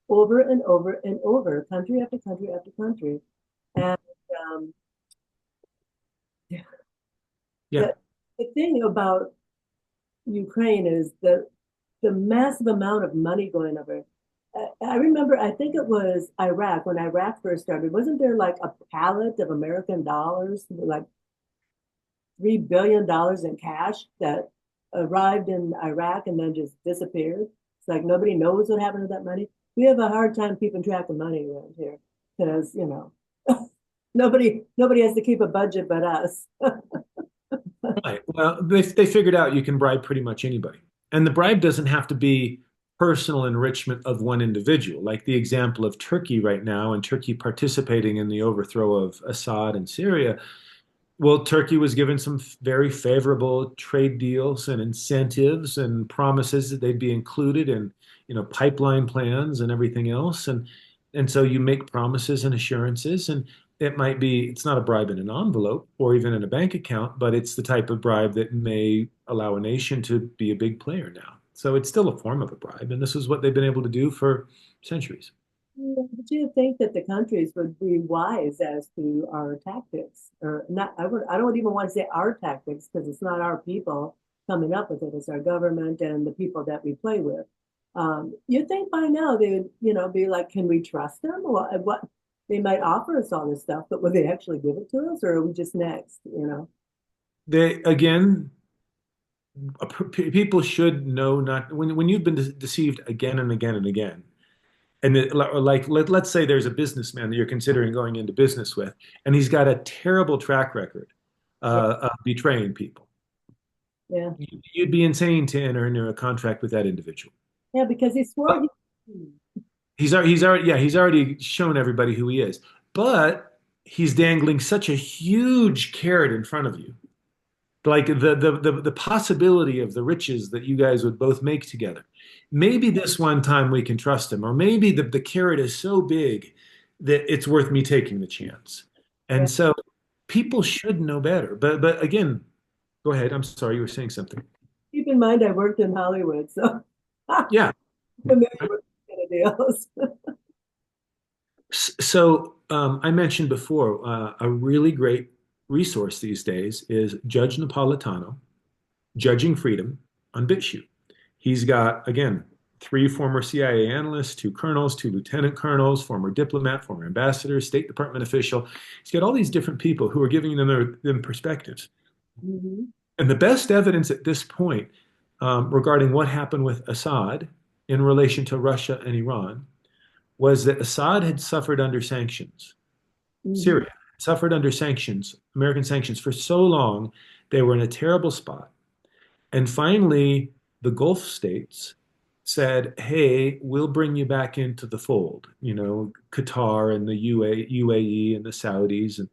over and over and over, country after country after country. And um, Yeah, the, the thing about Ukraine is the massive amount of money going over. I remember, I think it was Iraq, when Iraq first started, wasn't there like a pallet of American dollars, like $3 billion in cash that arrived in Iraq and then just disappeared? It's like nobody knows what happened to that money. We have a hard time keeping track of money around here because, nobody has to keep a budget but us. Right. Well, they figured out you can bribe pretty much anybody. And the bribe doesn't have to be personal enrichment of one individual, like the example of Turkey right now and Turkey participating in the overthrow of Assad in Syria. Well, Turkey was given some very favorable trade deals and incentives and promises that they'd be included in, pipeline plans and everything else. And so you make promises and assurances, and it's not a bribe in an envelope or even in a bank account, but it's the type of bribe that may allow a nation to be a big player now. So it's still a form of a bribe, and this is what they've been able to do for centuries. Yeah, but you think that the countries would be wise as to our tactics, or not? I don't even want to say our tactics because it's not our people coming up with it. It's our government and the people that we play with. You think by now they would, be like, can we trust them? What they might offer us all this stuff, but will they actually give it to us, or are we just next? They again people should know not when you've been deceived again and again and again. And like let's say there's a businessman that you're considering going into business with, and he's got a terrible track record Yeah, of betraying people. yeah, You'd be insane to enter into a contract with that individual. yeah. Because he swore But he's already shown everybody who he is. But he's dangling such a huge carrot in front of you, like the possibility of the riches that you guys would both make together. Maybe this one time we can trust him, or maybe the carrot is so big that it's worth me taking the chance. yeah. And so people should know better. But again, go ahead. I'm sorry, you were saying something. Keep in mind, I worked in Hollywood, so I'm Yeah. familiar with these kind of deals. So I mentioned before, a really great resource these days is Judge Napolitano, Judging Freedom on BitChute. He's got, again, three former CIA analysts, two colonels, two lieutenant colonels, former diplomat, former ambassador, State Department official. He's got all these different people who are giving them perspectives. Mhm. And the best evidence at this point regarding what happened with Assad in relation to Russia and Iran was that Assad had suffered under sanctions. Mhm. Syria had suffered under sanctions, American sanctions, for so long, they were in a terrible spot. And finally, the Gulf states said, hey, we'll bring you back into the fold. Qatar and the UAE and the Saudis and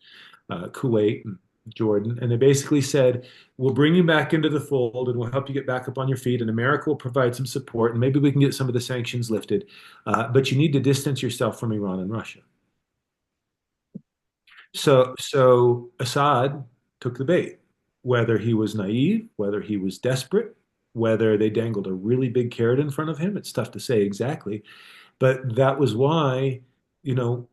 Kuwait and Jordan. And they basically said, we'll bring you back into the fold and we'll help you get back up on your feet. And America will provide some support. And maybe we can get some of the sanctions lifted. But you need to distance yourself from Iran and Russia. So Assad took the bait, whether he was naive, whether he was desperate, whether they dangled a really big carrot in front of him. It's tough to say exactly, but that was why, you know,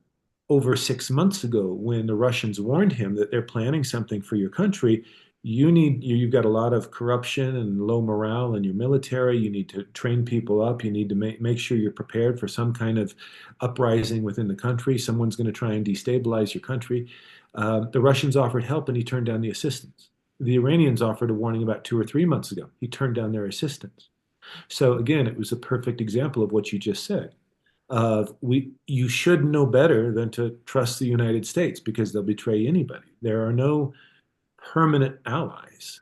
over 6 months ago, when the Russians warned him that they're planning something for your country, you've got a lot of corruption and low morale in your military. You need to train people up. You need to make sure you're prepared for some kind of uprising within the country. Someone's going to try and destabilize your country. The Russians offered help and he turned down the assistance. The Iranians offered a warning about 2 or 3 months ago. He turned down their assistance. So again, it was a perfect example of what you just said. You should know better than to trust the United States because they'll betray anybody. There are no permanent allies.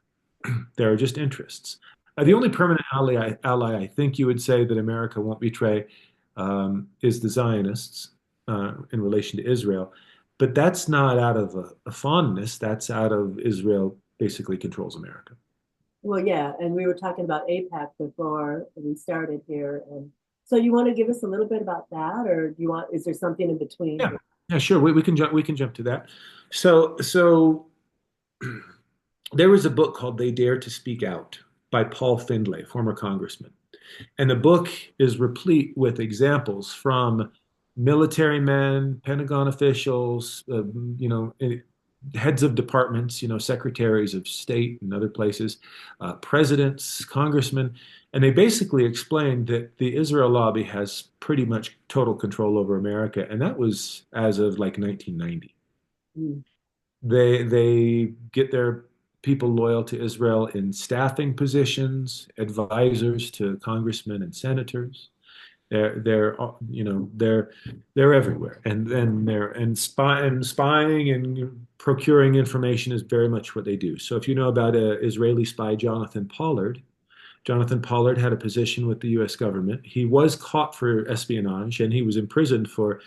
There are just interests. The Yeah. only permanent ally I think you would say that America won't betray is the Zionists in relation to Israel. But that's not out of a fondness. That's out of Israel basically controls America. Well, yeah, and we were talking about APAC before we started here, and so you want to give us a little bit about that, or do you want? Is there something in between? Yeah, yeah, sure. We can jump to that. So there was a book called They Dare to Speak Out by Paul Findlay, former congressman. And the book is replete with examples from military men, Pentagon officials, heads of departments, secretaries of state and other places, presidents, congressmen. And they basically explained that the Israel lobby has pretty much total control over America. And that was as of like 1990. Mm. They get their people loyal to Israel in staffing positions, advisors to congressmen and senators. They're everywhere, and spying and procuring information is very much what they do. So if you know about Israeli spy Jonathan Pollard had a position with the U.S. government. He was caught for espionage, and he was imprisoned for,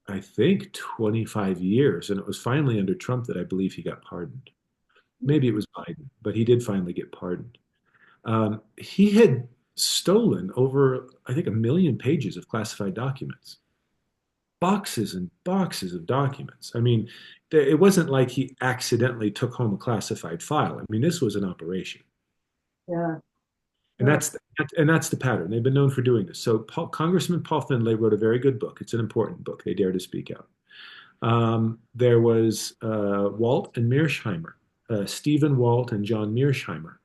I think, 25 years. And it was finally under Trump that I believe he got pardoned. Maybe it was Biden, but he did finally get pardoned. He had stolen over, I think, 1 million pages of classified documents, boxes and boxes of documents. I mean, it wasn't like he accidentally took home a classified file. I mean, this was an operation. Yeah. And Yeah. that's the pattern. They've been known for doing this. So Congressman Paul Finlay wrote a very good book. It's an important book. They Dare to Speak Out. There was Walt and Mearsheimer, Stephen Walt and John Mearsheimer,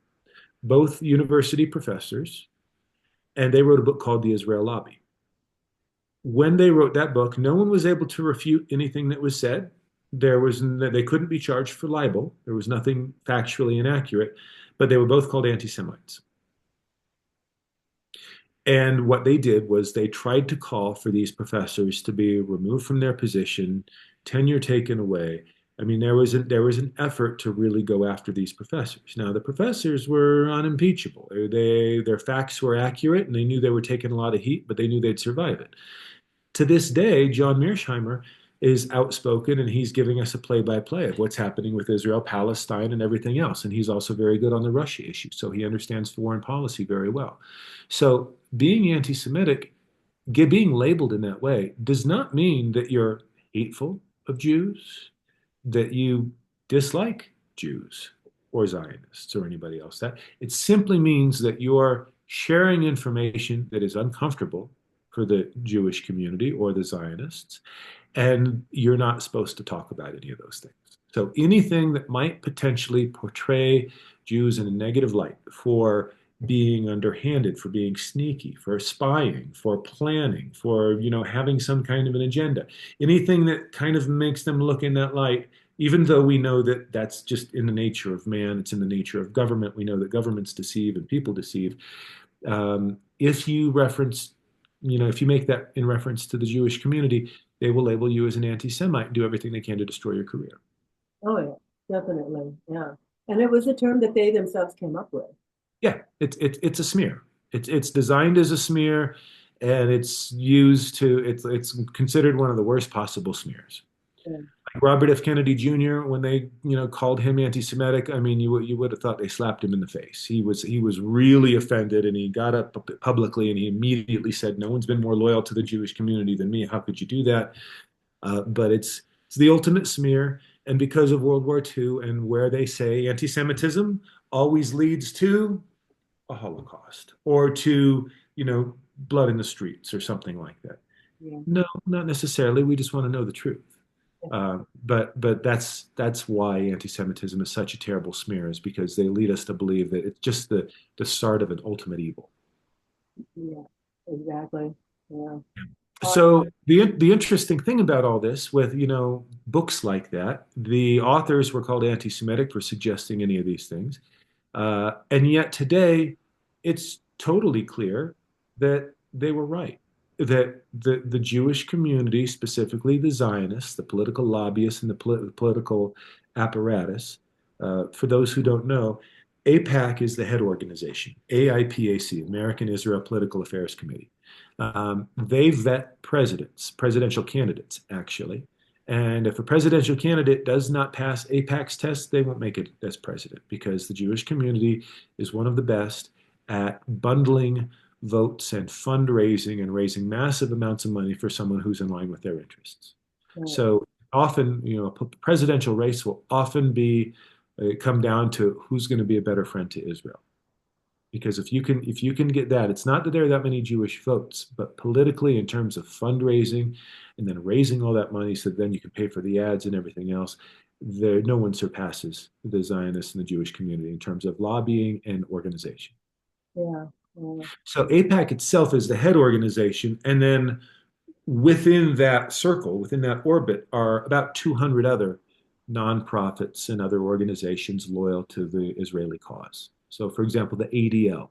both university professors, and they wrote a book called The Israel Lobby. When they wrote that book, no one was able to refute anything that was said. They couldn't be charged for libel. There was nothing factually inaccurate, but they were both called anti-Semites. And what they did was they tried to call for these professors to be removed from their position, tenure taken away. I mean, there was an effort to really go after these professors. Now, the professors were unimpeachable. Their facts were accurate, and they knew they were taking a lot of heat, but they knew they'd survive it. To this day, John Mearsheimer is outspoken, and he's giving us a play-by-play of what's happening with Israel, Palestine, and everything else. And he's also very good on the Russia issue, so he understands foreign policy very well. So being anti-Semitic, being labeled in that way, does not mean that you're hateful of Jews, that you dislike Jews or Zionists or anybody else. That it simply means that you're sharing information that is uncomfortable for the Jewish community or the Zionists, and you're not supposed to talk about any of those things. So anything that might potentially portray Jews in a negative light for being underhanded, for being sneaky, for spying, for planning, for having some kind of an agenda, anything that kind of makes them look in that light, even though we know that that's just in the nature of man, it's in the nature of government. We know that governments deceive and people deceive. If you reference, if you make that in reference to the Jewish community, they will label you as an anti-Semite and do everything they can to destroy your career. Oh, yeah, definitely. Yeah. And it was a term that they themselves came up with. Yeah, it's a smear. It's designed as a smear, and it's considered one of the worst possible smears. Yeah. Like Robert F. Kennedy Jr., when they called him anti-Semitic, I mean, you would have thought they slapped him in the face. He was really offended, and he got up publicly and he immediately said, "No one's been more loyal to the Jewish community than me. How could you do that?" But it's the ultimate smear, and because of World War II and where they say anti-Semitism always leads to a Holocaust or to, blood in the streets or something like that. Yeah. No, not necessarily. We just want to know the truth. But that's why anti-Semitism is such a terrible smear, is because they lead us to believe that it's just the start of an ultimate evil. Yeah. Exactly. Yeah. So the interesting thing about all this, with books like that, the authors were called anti-Semitic for suggesting any of these things. And yet today, it's totally clear that they were right. That the Jewish community, specifically the Zionists, the political lobbyists, and the political apparatus, for those who don't know, AIPAC is the head organization, AIPAC, American Israel Political Affairs Committee. They vet presidential candidates, actually. And if a presidential candidate does not pass AIPAC's test, they won't make it as president, because the Jewish community is one of the best at bundling votes and fundraising and raising massive amounts of money for someone who's in line with their interests. Right. So often, a presidential race will often come down to who's going to be a better friend to Israel. Because if you can get that, it's not that there are that many Jewish votes, but politically, in terms of fundraising and then raising all that money so then you can pay for the ads and everything else, no one surpasses the Zionists and the Jewish community in terms of lobbying and organization. Yeah. Yeah. So AIPAC itself is the head organization, and then within that circle, within that orbit, are about 200 other nonprofits and other organizations loyal to the Israeli cause. So, for example, the ADL,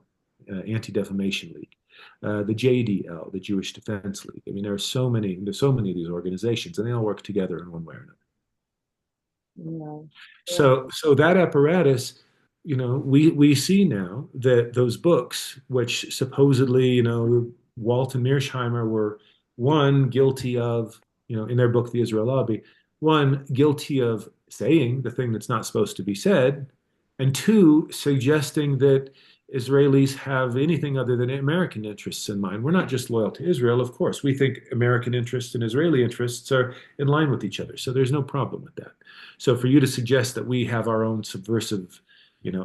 Anti-Defamation League. the JDL, the Jewish Defense League. I mean, there's so many of these organizations, and they all work together in one way or another. Yeah. Yeah. So that apparatus, we see now that those books, which supposedly, Walt and Mearsheimer were one guilty of, in their book, The Israel Lobby, one guilty of saying the thing that's not supposed to be said, and two, suggesting that Israelis have anything other than American interests in mind. We're not just loyal to Israel, of course. We think American interests and Israeli interests are in line with each other. So there's no problem with that. So for you to suggest that we have our own subversive,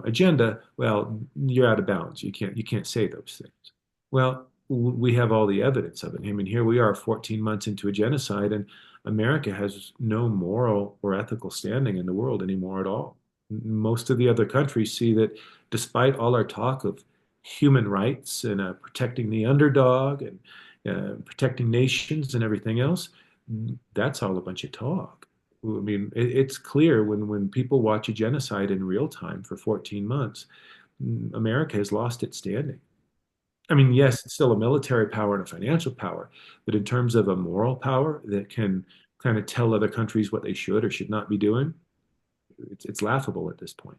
agenda, well, you're out of bounds. You can't say those things. Well, we have all the evidence of it. I mean, here we are 14 months into a genocide, and America has no moral or ethical standing in the world anymore at all. Most of the other countries see that despite all our talk of human rights and protecting the underdog and protecting nations and everything else, that's all a bunch of talk. I mean, it's clear when people watch a genocide in real time for 14 months, America has lost its standing. I mean, yes, it's still a military power and a financial power, but in terms of a moral power that can kind of tell other countries what they should or should not be doing, it's laughable at this point.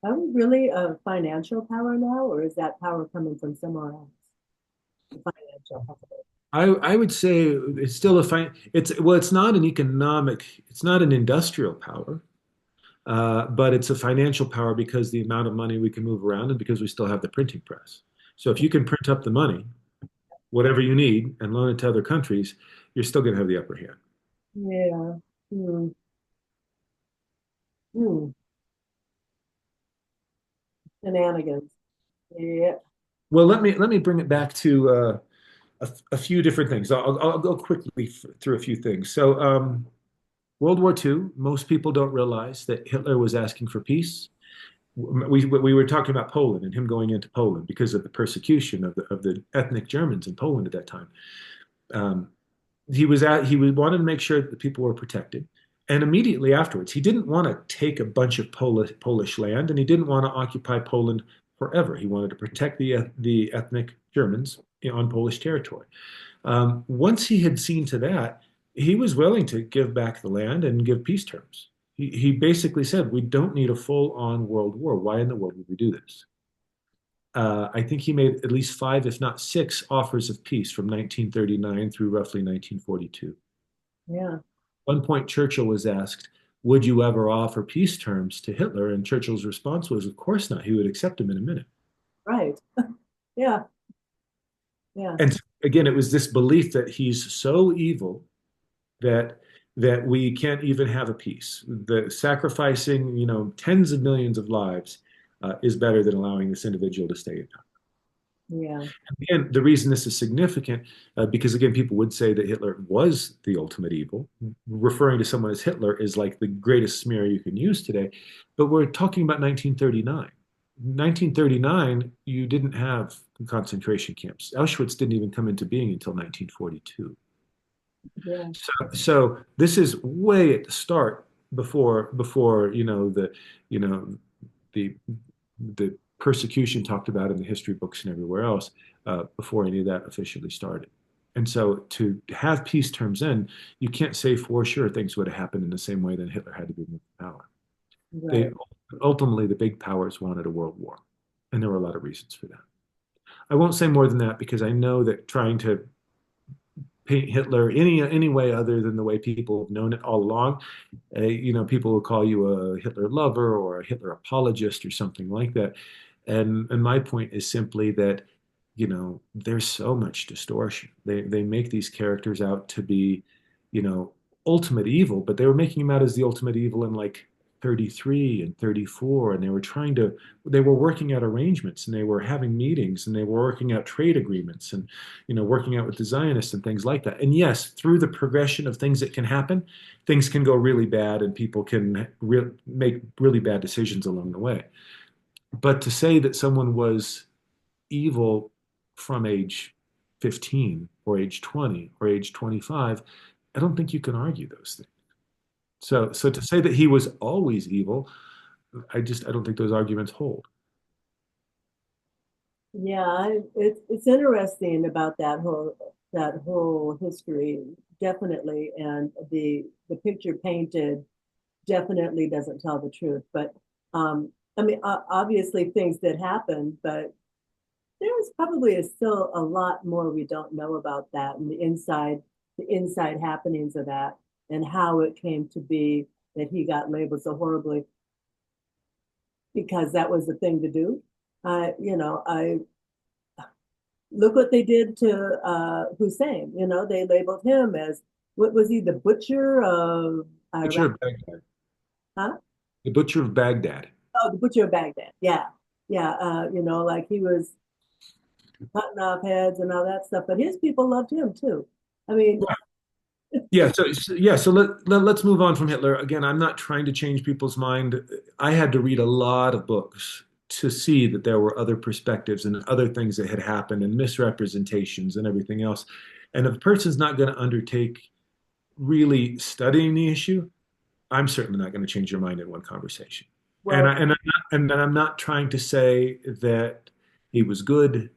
Are we really a financial power now, or is that power coming from somewhere else? The financial power. I would say it's still it's not an economic, it's not an industrial power, but it's a financial power because the amount of money we can move around and because we still have the printing press. So if you can print up the money, whatever you need, and loan it to other countries, you're still going to have the upper hand. Yeah. Hmm. Hmm. Shenanigans. Yeah. Well, let me bring it back to a few different things. I'll go quickly through a few things. So, World War II, most people don't realize that Hitler was asking for peace. We were talking about Poland and him going into Poland because of the persecution of the ethnic Germans in Poland at that time. Um, he wanted to make sure that the people were protected. And immediately afterwards, he didn't want to take a bunch of Polish land, and he didn't want to occupy Poland forever. He wanted to protect the ethnic Germans on Polish territory. Once he had seen to that, he was willing to give back the land and give peace terms. He basically said, "We don't need a full-on world war. Why in the world would we do this?" I think he made at least five, if not six, offers of peace from 1939 through roughly 1942. Yeah. One point, Churchill was asked, "Would you ever offer peace terms to Hitler?" And Churchill's response was, "Of course not. He would accept them in a minute." Right. Yeah. Yeah. And again, it was this belief that he's so evil that we can't even have a peace. The sacrificing, tens of millions of lives is better than allowing this individual to stay in power. Yeah. Again, the reason this is significant, because again, people would say that Hitler was the ultimate evil. Referring to someone as Hitler is like the greatest smear you can use today. But we're talking about 1939. 1939, you didn't have concentration camps. Auschwitz didn't even come into being until 1942. Yeah. So this is way at the start before you know the the persecution talked about in the history books and everywhere else before any of that officially started. And so to have peace terms in, you can't say for sure things would have happened in the same way that Hitler had to be moved to power. They Right. ultimately the big powers wanted a world war, and there were a lot of reasons for that. I won't say more than that because I know that trying to paint Hitler any way other than the way people have known it all along. People will call you a Hitler lover or a Hitler apologist or something like that. And my point is simply that there's so much distortion. They make these characters out to be you know ultimate evil, but they were making him out as the ultimate evil in like 33 and 34, and they were working out arrangements, and they were having meetings, and they were working out trade agreements, and working out with the Zionists and things like that. And yes, through the progression of things that can happen, things can go really bad, and people can make really bad decisions along the way. But to say that someone was evil from age 15 or age 20 or age 25, I don't think you can argue those things. So to say that he was always evil, I don't think those arguments hold. Yeah, it's interesting about that whole history, definitely, and the picture painted definitely doesn't tell the truth. But I mean, obviously things did happen, but there's probably still a lot more we don't know about that and the inside happenings of that and how it came to be that he got labeled so horribly because that was the thing to do. I look what they did to Hussein. They labeled him as what was he, the butcher of Butcher Iraq? of Baghdad. Huh? The Butcher of Baghdad. Oh, the butcher of Baghdad. Yeah, yeah. Like he was cutting off heads and all that stuff. But his people loved him too. I mean, Yeah, so let's move on from Hitler. Again, I'm not trying to change people's mind. I had to read a lot of books to see that there were other perspectives and other things that had happened and misrepresentations and everything else. And if a person's not going to undertake really studying the issue, I'm certainly not going to change your mind in one conversation. And well, I'm not trying to say that he was good.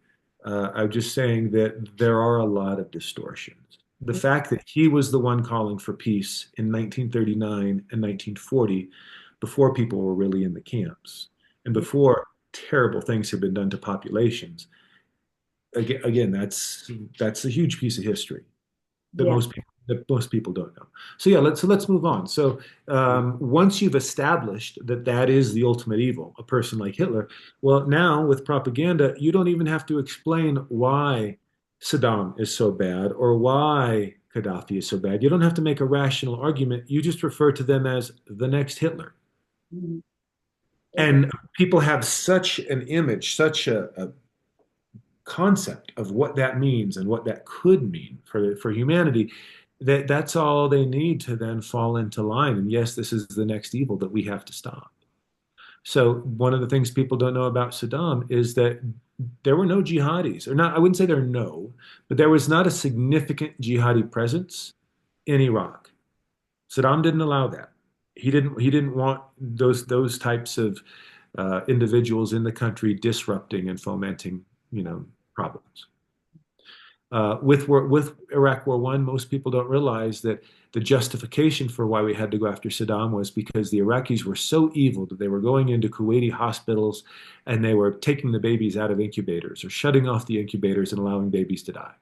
I'm just saying that there are a lot of distortions. The fact that he was the one calling for peace in 1939 and 1940, before people were really in the camps, and before terrible things had been done to populations. Again, that's a huge piece of history that yeah, most people don't know. So yeah, let's move on. So once you've established that that is the ultimate evil, a person like Hitler, well, now with propaganda, you don't even have to explain why Saddam is so bad or why Gaddafi is so bad. You don't have to make a rational argument. You just refer to them as the next Hitler. mhm, exactly. And people have such an image, such a concept of what that means and what that could mean for humanity, that's all they need to then fall into line. And yes, this is the next evil that we have to stop. So one of the things people don't know about Saddam is that there were no jihadis, or not, I wouldn't say there are no, but there was not a significant jihadi presence in Iraq. Saddam didn't allow that. He didn't want those types of individuals in the country disrupting and fomenting, problems. With Iraq War One, most people don't realize that the justification for why we had to go after Saddam was because the Iraqis were so evil that they were going into Kuwaiti hospitals and they were taking the babies out of incubators or shutting off the incubators and allowing babies to die.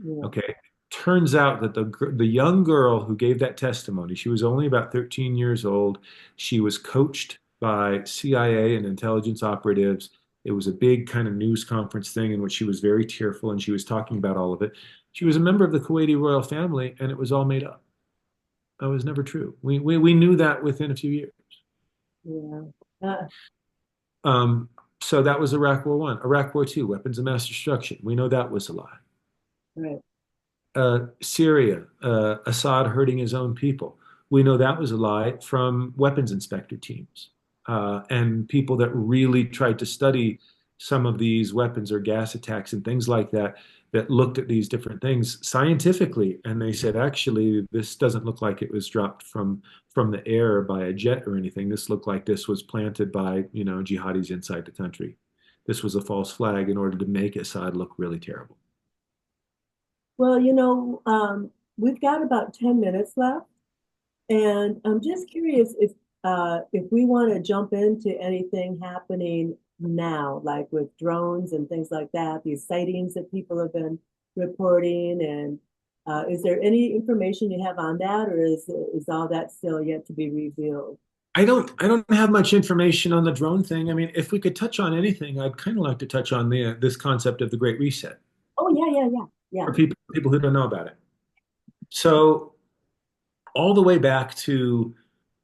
Yeah, Okay. Turns out that the young girl who gave that testimony, she was only about 13 years old. She was coached by CIA and intelligence operatives. It was a big kind of news conference thing in which she was very tearful and she was talking about all of it. She was a member of the Kuwaiti royal family, and it was all made up. That was never true. We knew that within a few years. yeah. Uh, Um, so that was Iraq War One. Iraq War Two, weapons of mass destruction. We know that was a lie. right. Syria, Assad hurting his own people. We know that was a lie from weapons inspector teams and people that really tried to study some of these weapons or gas attacks and things like that, that looked at these different things scientifically, and they said, actually, this doesn't look like it was dropped from the air by a jet or anything. This looked like this was planted by, jihadis inside the country. This was a false flag in order to make Assad look really terrible. Well, we've got about 10 minutes left, and I'm just curious if we want to jump into anything happening now, like with drones and things like that, these sightings that people have been reporting, and is there any information you have on that, or is all that still yet to be revealed? I don't have much information on the drone thing. I mean, if we could touch on anything, I'd kind of like to touch on this concept of the Great Reset Oh, yeah, yeah, yeah, yeah. for people who don't know about it. So all the way back to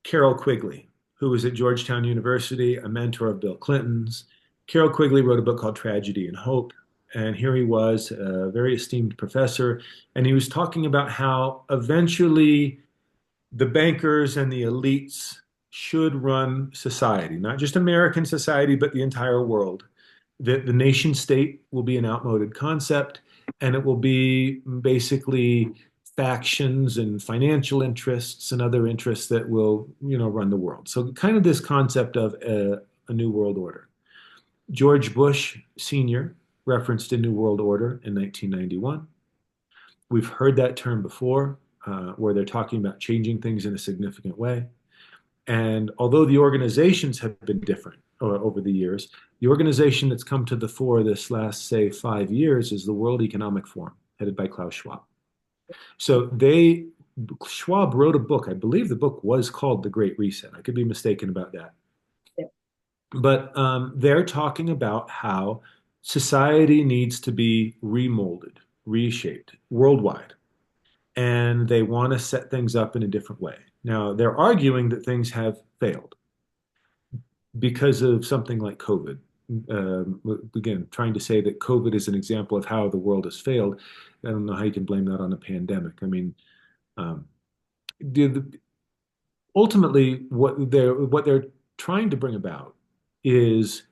Carol Quigley, who was at Georgetown University, a mentor of Bill Clinton's. Carol Quigley wrote a book called Tragedy and Hope. And here he was, a very esteemed professor, and he was talking about how eventually the bankers and the elites should run society, not just American society, but the entire world. That the nation state will be an outmoded concept, and it will be basically factions and financial interests and other interests that will, run the world. So kind of this concept of a new world order. George Bush Sr. referenced a New World Order in 1991. We've heard that term before, where they're talking about changing things in a significant way. And although the organizations have been different over the years, the organization that's come to the fore this last, say, 5 years is the World Economic Forum, headed by Klaus Schwab. So Schwab wrote a book. I believe the book was called The Great Reset. I could be mistaken about that. Yeah. But they're talking about how society needs to be remolded, reshaped worldwide, and they want to set things up in a different way. Now, they're arguing that things have failed because of something like COVID. Again, trying to say that COVID is an example of how the world has failed. I don't know how you can blame that on a pandemic. I mean, um, ultimately, what they're trying to bring about is,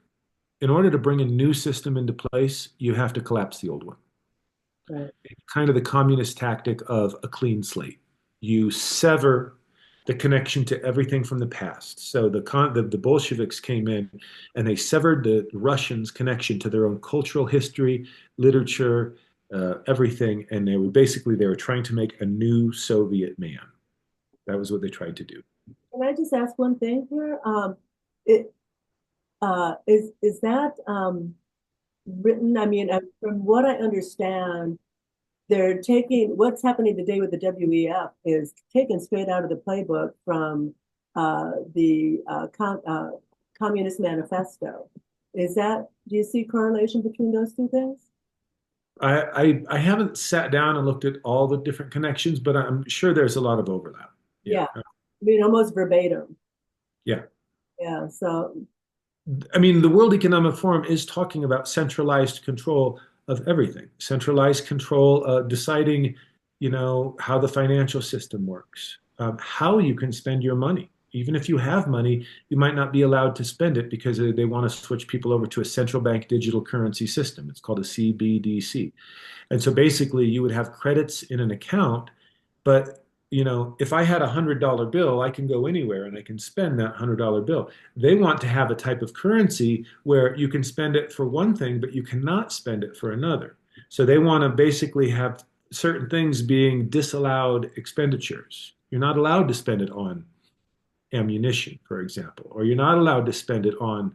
in order to bring a new system into place, you have to collapse the old one. Right. Kind of the communist tactic of a clean slate. You sever the connection to everything from the past. So the Bolsheviks came in and they severed the Russians' connection to their own cultural history, literature, everything, and they were trying to make a new Soviet man. That was what they tried to do. Can I just ask one thing here? It is that written? I mean, from what I understand, they're taking what's happening today with the WEF is taken straight out of the playbook from the Communist Manifesto. Is that, do you see correlation between those two things? I haven't sat down and looked at all the different connections, but I'm sure there's a lot of overlap. Yeah. Yeah, I mean, almost verbatim. Yeah. Yeah, so I mean, the World Economic Forum is talking about centralized control of everything, centralized control, deciding, how the financial system works, how you can spend your money. Even if you have money, you might not be allowed to spend it because they want to switch people over to a central bank digital currency system. It's called a CBDC. And so basically, you would have credits in an account, but if I had $100 bill, I can go anywhere and I can spend that $100 bill. They want to have a type of currency where you can spend it for one thing, but you cannot spend it for another. So they want to basically have certain things being disallowed expenditures. You're not allowed to spend it on ammunition, for example, or you're not allowed to spend it on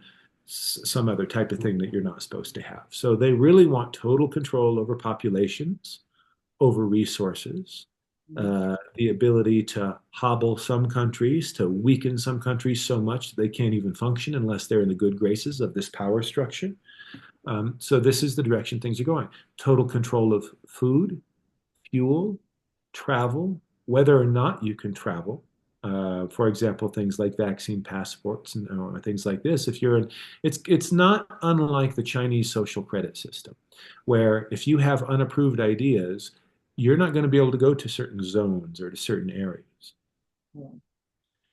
some other type of thing that you're not supposed to have. So they really want total control over populations, over resources, the ability to hobble some countries, to weaken some countries so much that they can't even function unless they're in the good graces of this power structure. So this is the direction things are going. Total control of food, fuel, travel, whether or not you can travel. For example, things like vaccine passports and things like this. It's not unlike the Chinese social credit system, where if you have unapproved ideas, you're not going to be able to go to certain zones or to certain areas. yeah.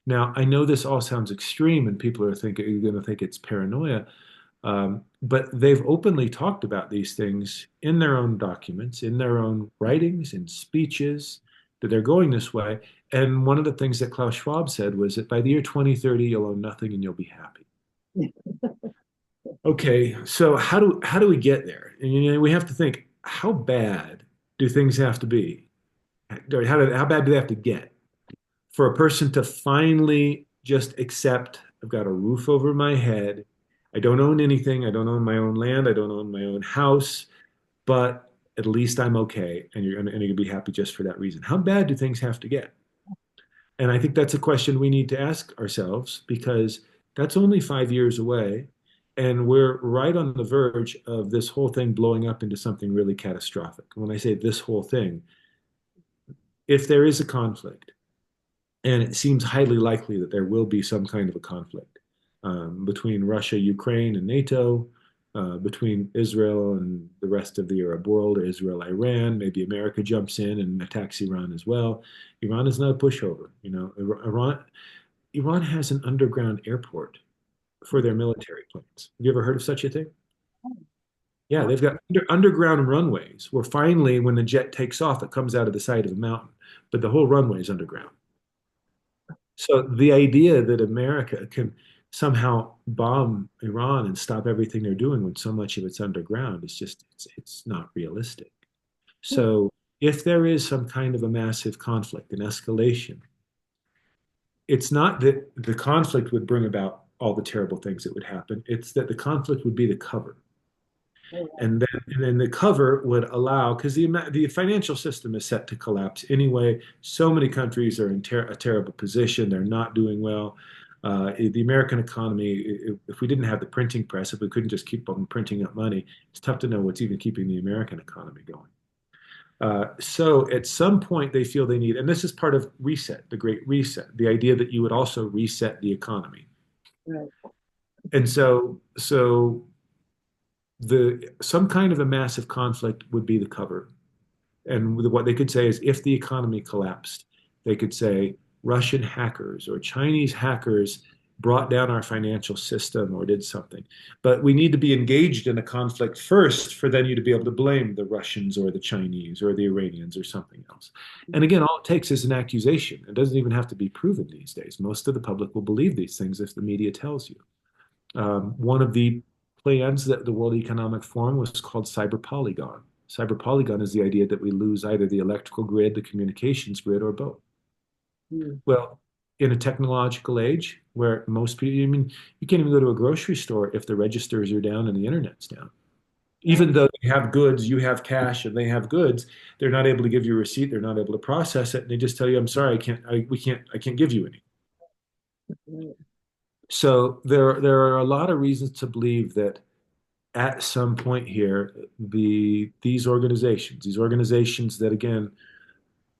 Now, I know this all sounds extreme, and people are going to think it's paranoia, but they've openly talked about these things in their own documents, in their own writings, in speeches, that they're going this way. And one of the things that Klaus Schwab said was that by the year 2030, you'll own nothing and you'll be happy. Okay, so how do we get there? And we have to think, how bad do things have to be? How bad do they have to get for a person to finally just accept, I've got a roof over my head. I don't own anything. I don't own my own land. I don't own my own house, but at least I'm okay. And you're going to be happy just for that reason. How bad do things have to get? And I think that's a question we need to ask ourselves because that's only 5 years away. And we're right on the verge of this whole thing blowing up into something really catastrophic. When I say this whole thing, if there is a conflict, and it seems highly likely that there will be some kind of a conflict between Russia, Ukraine, and NATO, between Israel and the rest of the Arab world, Israel, Iran. Maybe America jumps in and attacks Iran as well. Iran is not a pushover. Iran has an underground airport for their military planes. Have you ever heard of such a thing? Yeah, they've got underground runways where finally, when the jet takes off, it comes out of the side of the mountain, but the whole runway is underground. So the idea that America can somehow bomb Iran and stop everything they're doing when so much of it's underground. It's not realistic. So if there is some kind of a massive conflict, an escalation, it's not that the conflict would bring about all the terrible things that would happen. It's that the conflict would be the cover. And then the cover would allow, because the financial system is set to collapse anyway. So many countries are in a terrible position. They're not doing well. The American economy, if we didn't have the printing press, if we couldn't just keep on printing up money, it's tough to know what's even keeping the American economy going. So at some point they feel they need, and this is part of reset, the Great Reset, the idea that you would also reset the economy. Right. And so the some kind of a massive conflict would be the cover. And what they could say is if the economy collapsed, they could say Russian hackers or Chinese hackers brought down our financial system or did something. But we need to be engaged in a conflict first for then you to be able to blame the Russians or the Chinese or the Iranians or something else. And again, all it takes is an accusation. It doesn't even have to be proven these days. Most of the public will believe these things if the media tells you. One of the plans that the World Economic Forum was called Cyber Polygon. Cyber Polygon is the idea that we lose either the electrical grid, the communications grid, or both. Mm. Well, in a technological age where most people, I mean, you can't even go to a grocery store if the registers are down and the internet's down. Right. Even though they have goods, you have cash and they have goods, they're not able to give you a receipt, they're not able to process it, and they just tell you, I'm sorry, I can't give you any. Right. So there are a lot of reasons to believe that at some point here, these organizations that again,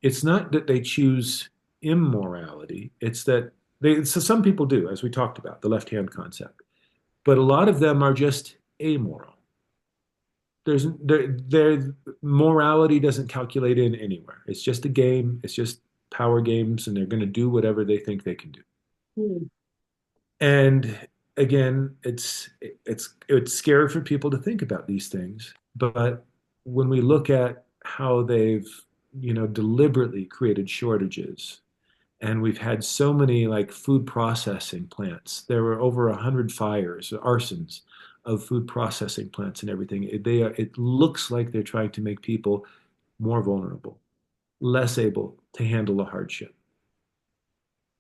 it's not that they choose immorality, it's that so some people do, as we talked about, the left-hand concept, but a lot of them are just amoral. Their morality doesn't calculate in anywhere. It's just a game. It's just power games, and they're going to do whatever they think they can do. Mm. And again, it's scary for people to think about these things. But when we look at how they've, deliberately created shortages, and we've had so many like food processing plants. There were over 100 fires, arsons of food processing plants and everything. It looks like they're trying to make people more vulnerable, less able to handle the hardship.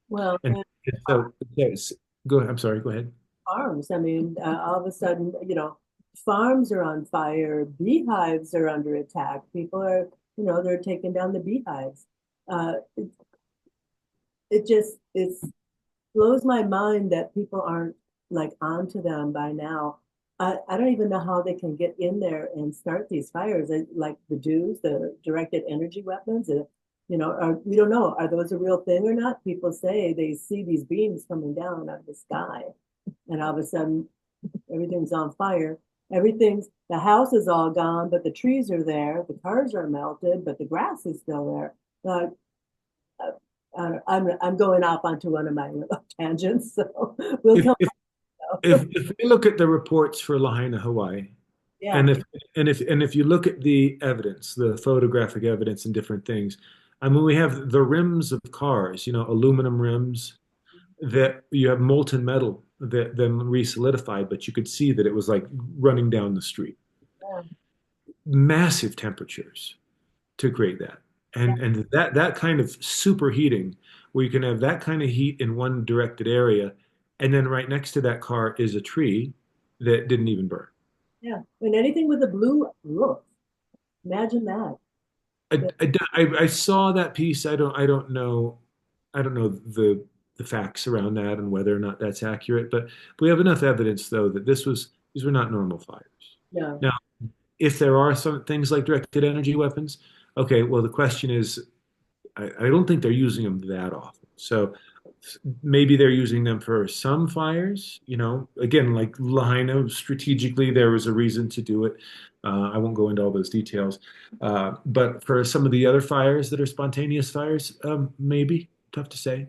Well, And and so, yes, go ahead. I'm sorry. Go ahead. farms. I mean, all of a sudden, farms are on fire, beehives are under attack. People are, they're taking down the beehives. It, it just it blows my mind that people aren't like onto them by now. I don't even know how they can get in there and start these fires. Like the DEWs, the directed energy weapons. We don't know. Are those a real thing or not? People say they see these beams coming down out of the sky, and all of a sudden everything's on fire. The house is all gone, but the trees are there. The cars are melted, but the grass is still there. I'm going off onto one of my little tangents, so we'll If, come if, back. if we look at the reports for Lahaina, Hawaii, Yeah, and if you look at the evidence, the photographic evidence and different things, I mean, we have the rims of cars, aluminum rims that you have molten metal that then re-solidified, but you could see that it was like running down the street. yeah, Massive temperatures to create that. yeah, And that kind of superheating, where you can have that kind of heat in one directed area, and then right next to that car is a tree that didn't even burn. yeah. And anything with a blue roof, imagine that. I saw that piece. I don't know the facts around that and whether or not that's accurate, but we have enough evidence though that these were not normal fires. Yeah, Now, if there are some things like directed energy weapons, okay, well the question is, I don't think they're using them that often. So maybe they're using them for some fires, again, like Lahaina, strategically, there was a reason to do it. I won't go into all those details. But for some of the other fires that are spontaneous fires, maybe, tough to say.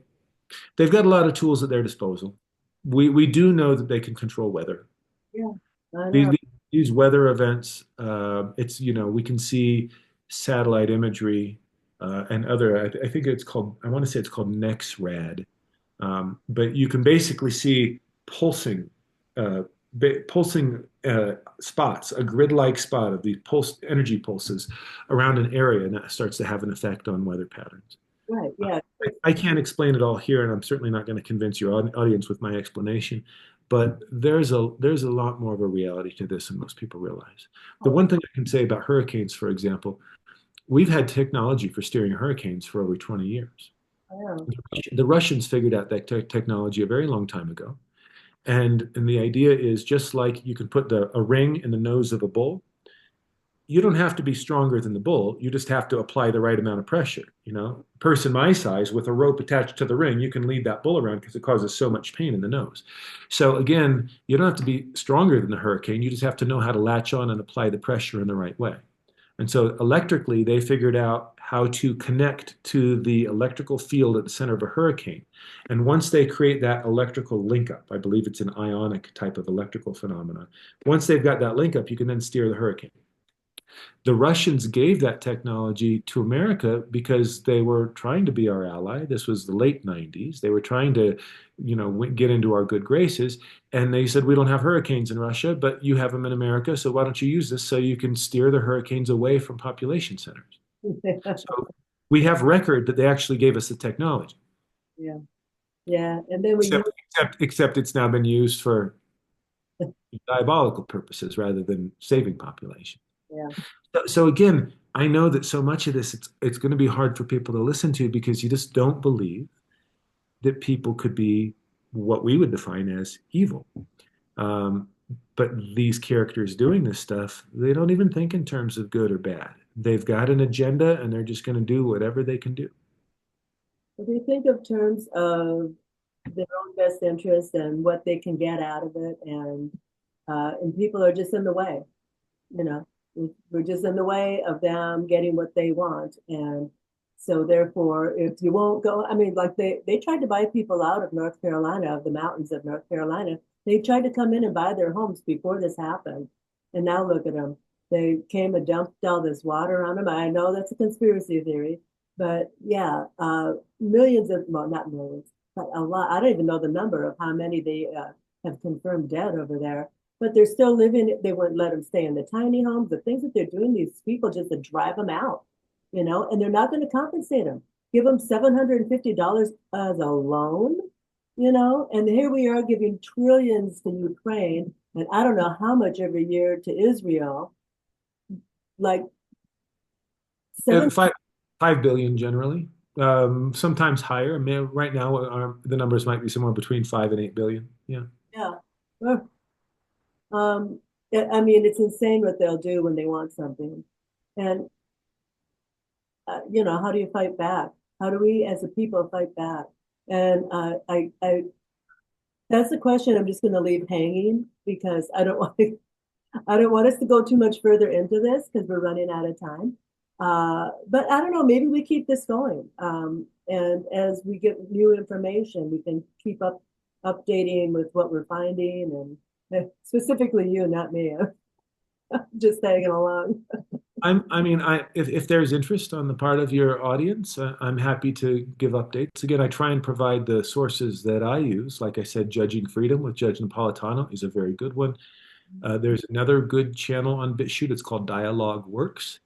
They've got a lot of tools at their disposal. We do know that they can control weather. yeah, I These, know. these weather events, we can see satellite imagery and other, I think I want to say it's called NexRad. But you can basically see pulsing, uh, pulsing spots, a grid-like spot of these energy pulses around an area, and that starts to have an effect on weather patterns. Right. Yeah. I can't explain it all here, and I'm certainly not going to convince your audience with my explanation. But there's a lot more of a reality to this than most people realize. The Oh, one thing I can say about hurricanes, for example, we've had technology for steering hurricanes for over 20 years. wow. The Russians figured out that technology a very long time ago. And the idea is just like you can put a ring in the nose of a bull, you don't have to be stronger than the bull. You just have to apply the right amount of pressure. You know, a person my size with a rope attached to the ring, you can lead that bull around because it causes so much pain in the nose. So again, you don't have to be stronger than the hurricane. You just have to know how to latch on and apply the pressure in the right way. And so electrically, they figured out how to connect to the electrical field at the center of a hurricane. And once they create that electrical link up, I believe it's an ionic type of electrical phenomenon. Once they've got that link up, you can then steer the hurricane. The Russians gave that technology to America because they were trying to be our ally. This was the late 90s. They were trying to, get into our good graces. And they said, we don't have hurricanes in Russia, but you have them in America. So why don't you use this so you can steer the hurricanes away from population centers? So we have record that they actually gave us the technology, Yeah. Yeah. And then we use, except it's now been used for diabolical purposes rather than saving population. yeah. So again, I know that so much of this it's going to be hard for people to listen to because you just don't believe that people could be what we would define as evil. Um, but these characters doing this stuff, they don't even think in terms of good or bad. They've got an agenda and they're just going to do whatever they can do. If you think of terms of their own best interest and what they can get out of it, and people are just in the way, you know, we're just in the way of them getting what they want. And so therefore, if you won't go, I mean, like they tried to buy people out of North Carolina, of the mountains of North Carolina. They tried to come in and buy their homes before this happened. And now look at them. They came and dumped all this water on them. I know that's a conspiracy theory, but yeah, millions of, well, not millions, but a lot. I don't even know the number of how many they have confirmed dead over there, but they're still living. They wouldn't let them stay in the tiny homes. The things that they're doing, these people just to drive them out, and they're not going to compensate them. Give them $750 as a loan, and here we are giving trillions to Ukraine, and I don't know how much every year to Israel, like seven. 5 billion generally, sometimes higher. I mean, right now, the numbers might be somewhere between 5 and 8 billion. Yeah. Yeah. Um, I mean, it's insane what they'll do when they want something. And, how do you fight back? How do we as a people fight back? And that's the question I'm just going to leave hanging because I don't want us to go too much further into this because we're running out of time. But I don't know, maybe we keep this going. And as we get new information, we can keep updating with what we're finding and specifically you, not me. Just tagging along. If there's interest on the part of your audience, I'm happy to give updates. Again, I try and provide the sources that I use. Like I said, Judging Freedom with Judge Napolitano is a very good one. There's another good channel on BitChute. It's called Dialogue Works.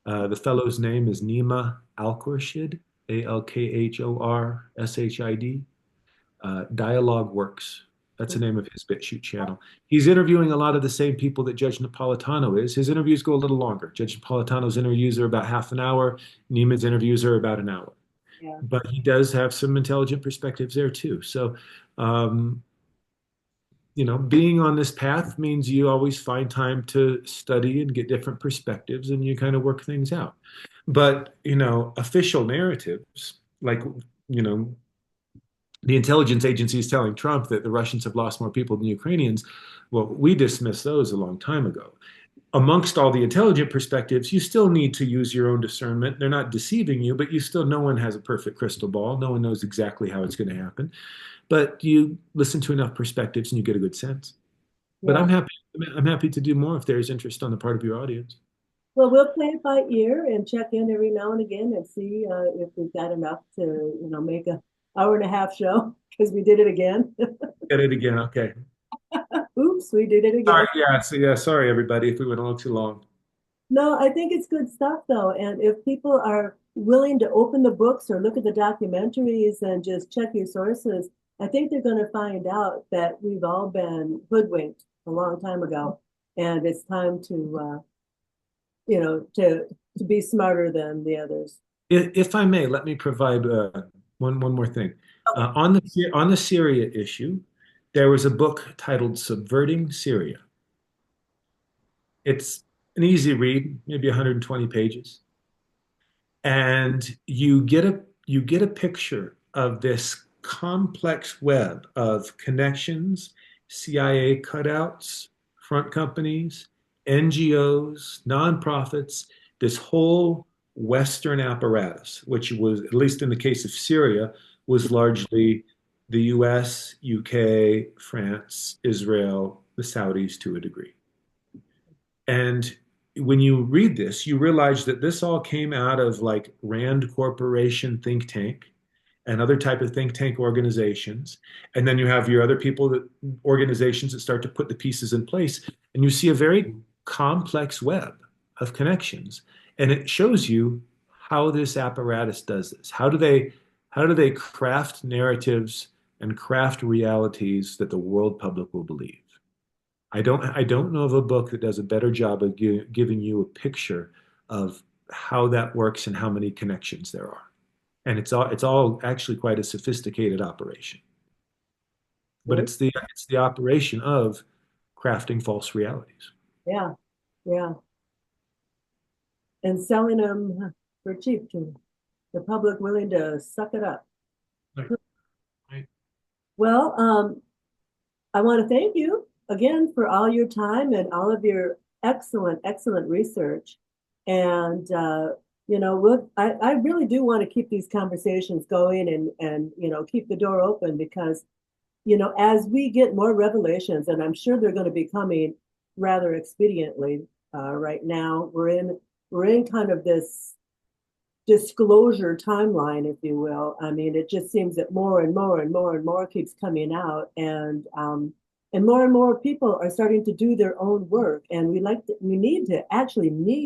The fellow's name is Nima Alkhorshid, Alkhorshid. Dialogue Works. That's the name of his BitChute channel. He's interviewing a lot of the same people that Judge Napolitano is. His interviews go a little longer. Judge Napolitano's interviews are about half an hour. Nima's interviews are about an hour. Yeah. But he does have some intelligent perspectives there too. So, um, being on this path means you always find time to study and get different perspectives and you kind of work things out. But, official narratives, like, you know, the intelligence agency is telling Trump that the Russians have lost more people than the Ukrainians. Well, we dismissed those a long time ago. Amongst all the intelligent perspectives, you still need to use your own discernment. They're not deceiving you, but no one has a perfect crystal ball. No one knows exactly how it's going to happen. But you listen to enough perspectives and you get a good sense. But Yeah. I'm happy to do more if there's interest on the part of your audience. Well, we'll play it by ear and check in every now and again and see if we've got enough to, make a hour and a half show because we did it again. Get it again. Okay. Oops, we did it again. Sorry. Yeah. So yeah. Sorry, everybody, if we went a little too long. No, I think it's good stuff though. And if people are willing to open the books or look at the documentaries and just check your sources, I think they're going to find out that we've all been hoodwinked a long time ago. And it's time to, to be smarter than the others. If I may, let me provide one more thing. Okay. On the Syria issue, there was a book titled "Subverting Syria." It's an easy read, maybe 120 pages, and you get a picture of this complex web of connections, CIA cutouts, front companies, NGOs, nonprofits, this whole Western apparatus, which was, at least in the case of Syria, was largely the US, UK, France, Israel, the Saudis to a degree. And when you read this, you realize that this all came out of like Rand Corporation think tank and other type of think tank organizations. And then you have your other people that organizations that start to put the pieces in place. And you see a very complex web of connections. And it shows you how this apparatus does this. How do they craft narratives and craft realities that the world public will believe? I don't know of a book that does a better job of giving you a picture of how that works and how many connections there are. And it's all actually quite a sophisticated operation. But Good. it's the operation of crafting false realities. Yeah. Yeah. And selling them for cheap to the public willing to suck it up. Right. Right. Well, I want to thank you again for all your time and all of your excellent, excellent research. And I really do want to keep these conversations going and keep the door open because as we get more revelations, and I'm sure they're going to be coming rather expediently. Right now, we're in kind of this disclosure timeline, if you will. I mean, it just seems that more and more and more and more keeps coming out, and more people are starting to do their own work, and we need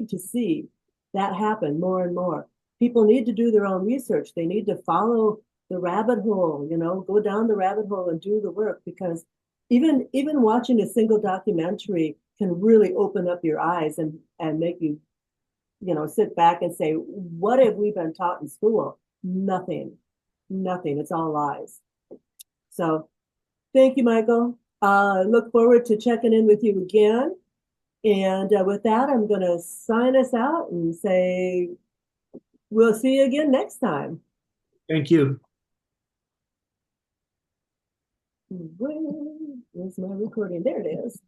to see that happen more and more. People need to do their own research. They need to follow the rabbit hole, go down the rabbit hole and do the work because even watching a single documentary can really open up your eyes and make you sit back and say, what have we been taught in school? Nothing, nothing. It's all lies. So thank you, Michael. Look forward to checking in with you again. And with that, I'm going to sign us out and say, we'll see you again next time. Thank you. Where is my recording? There it is.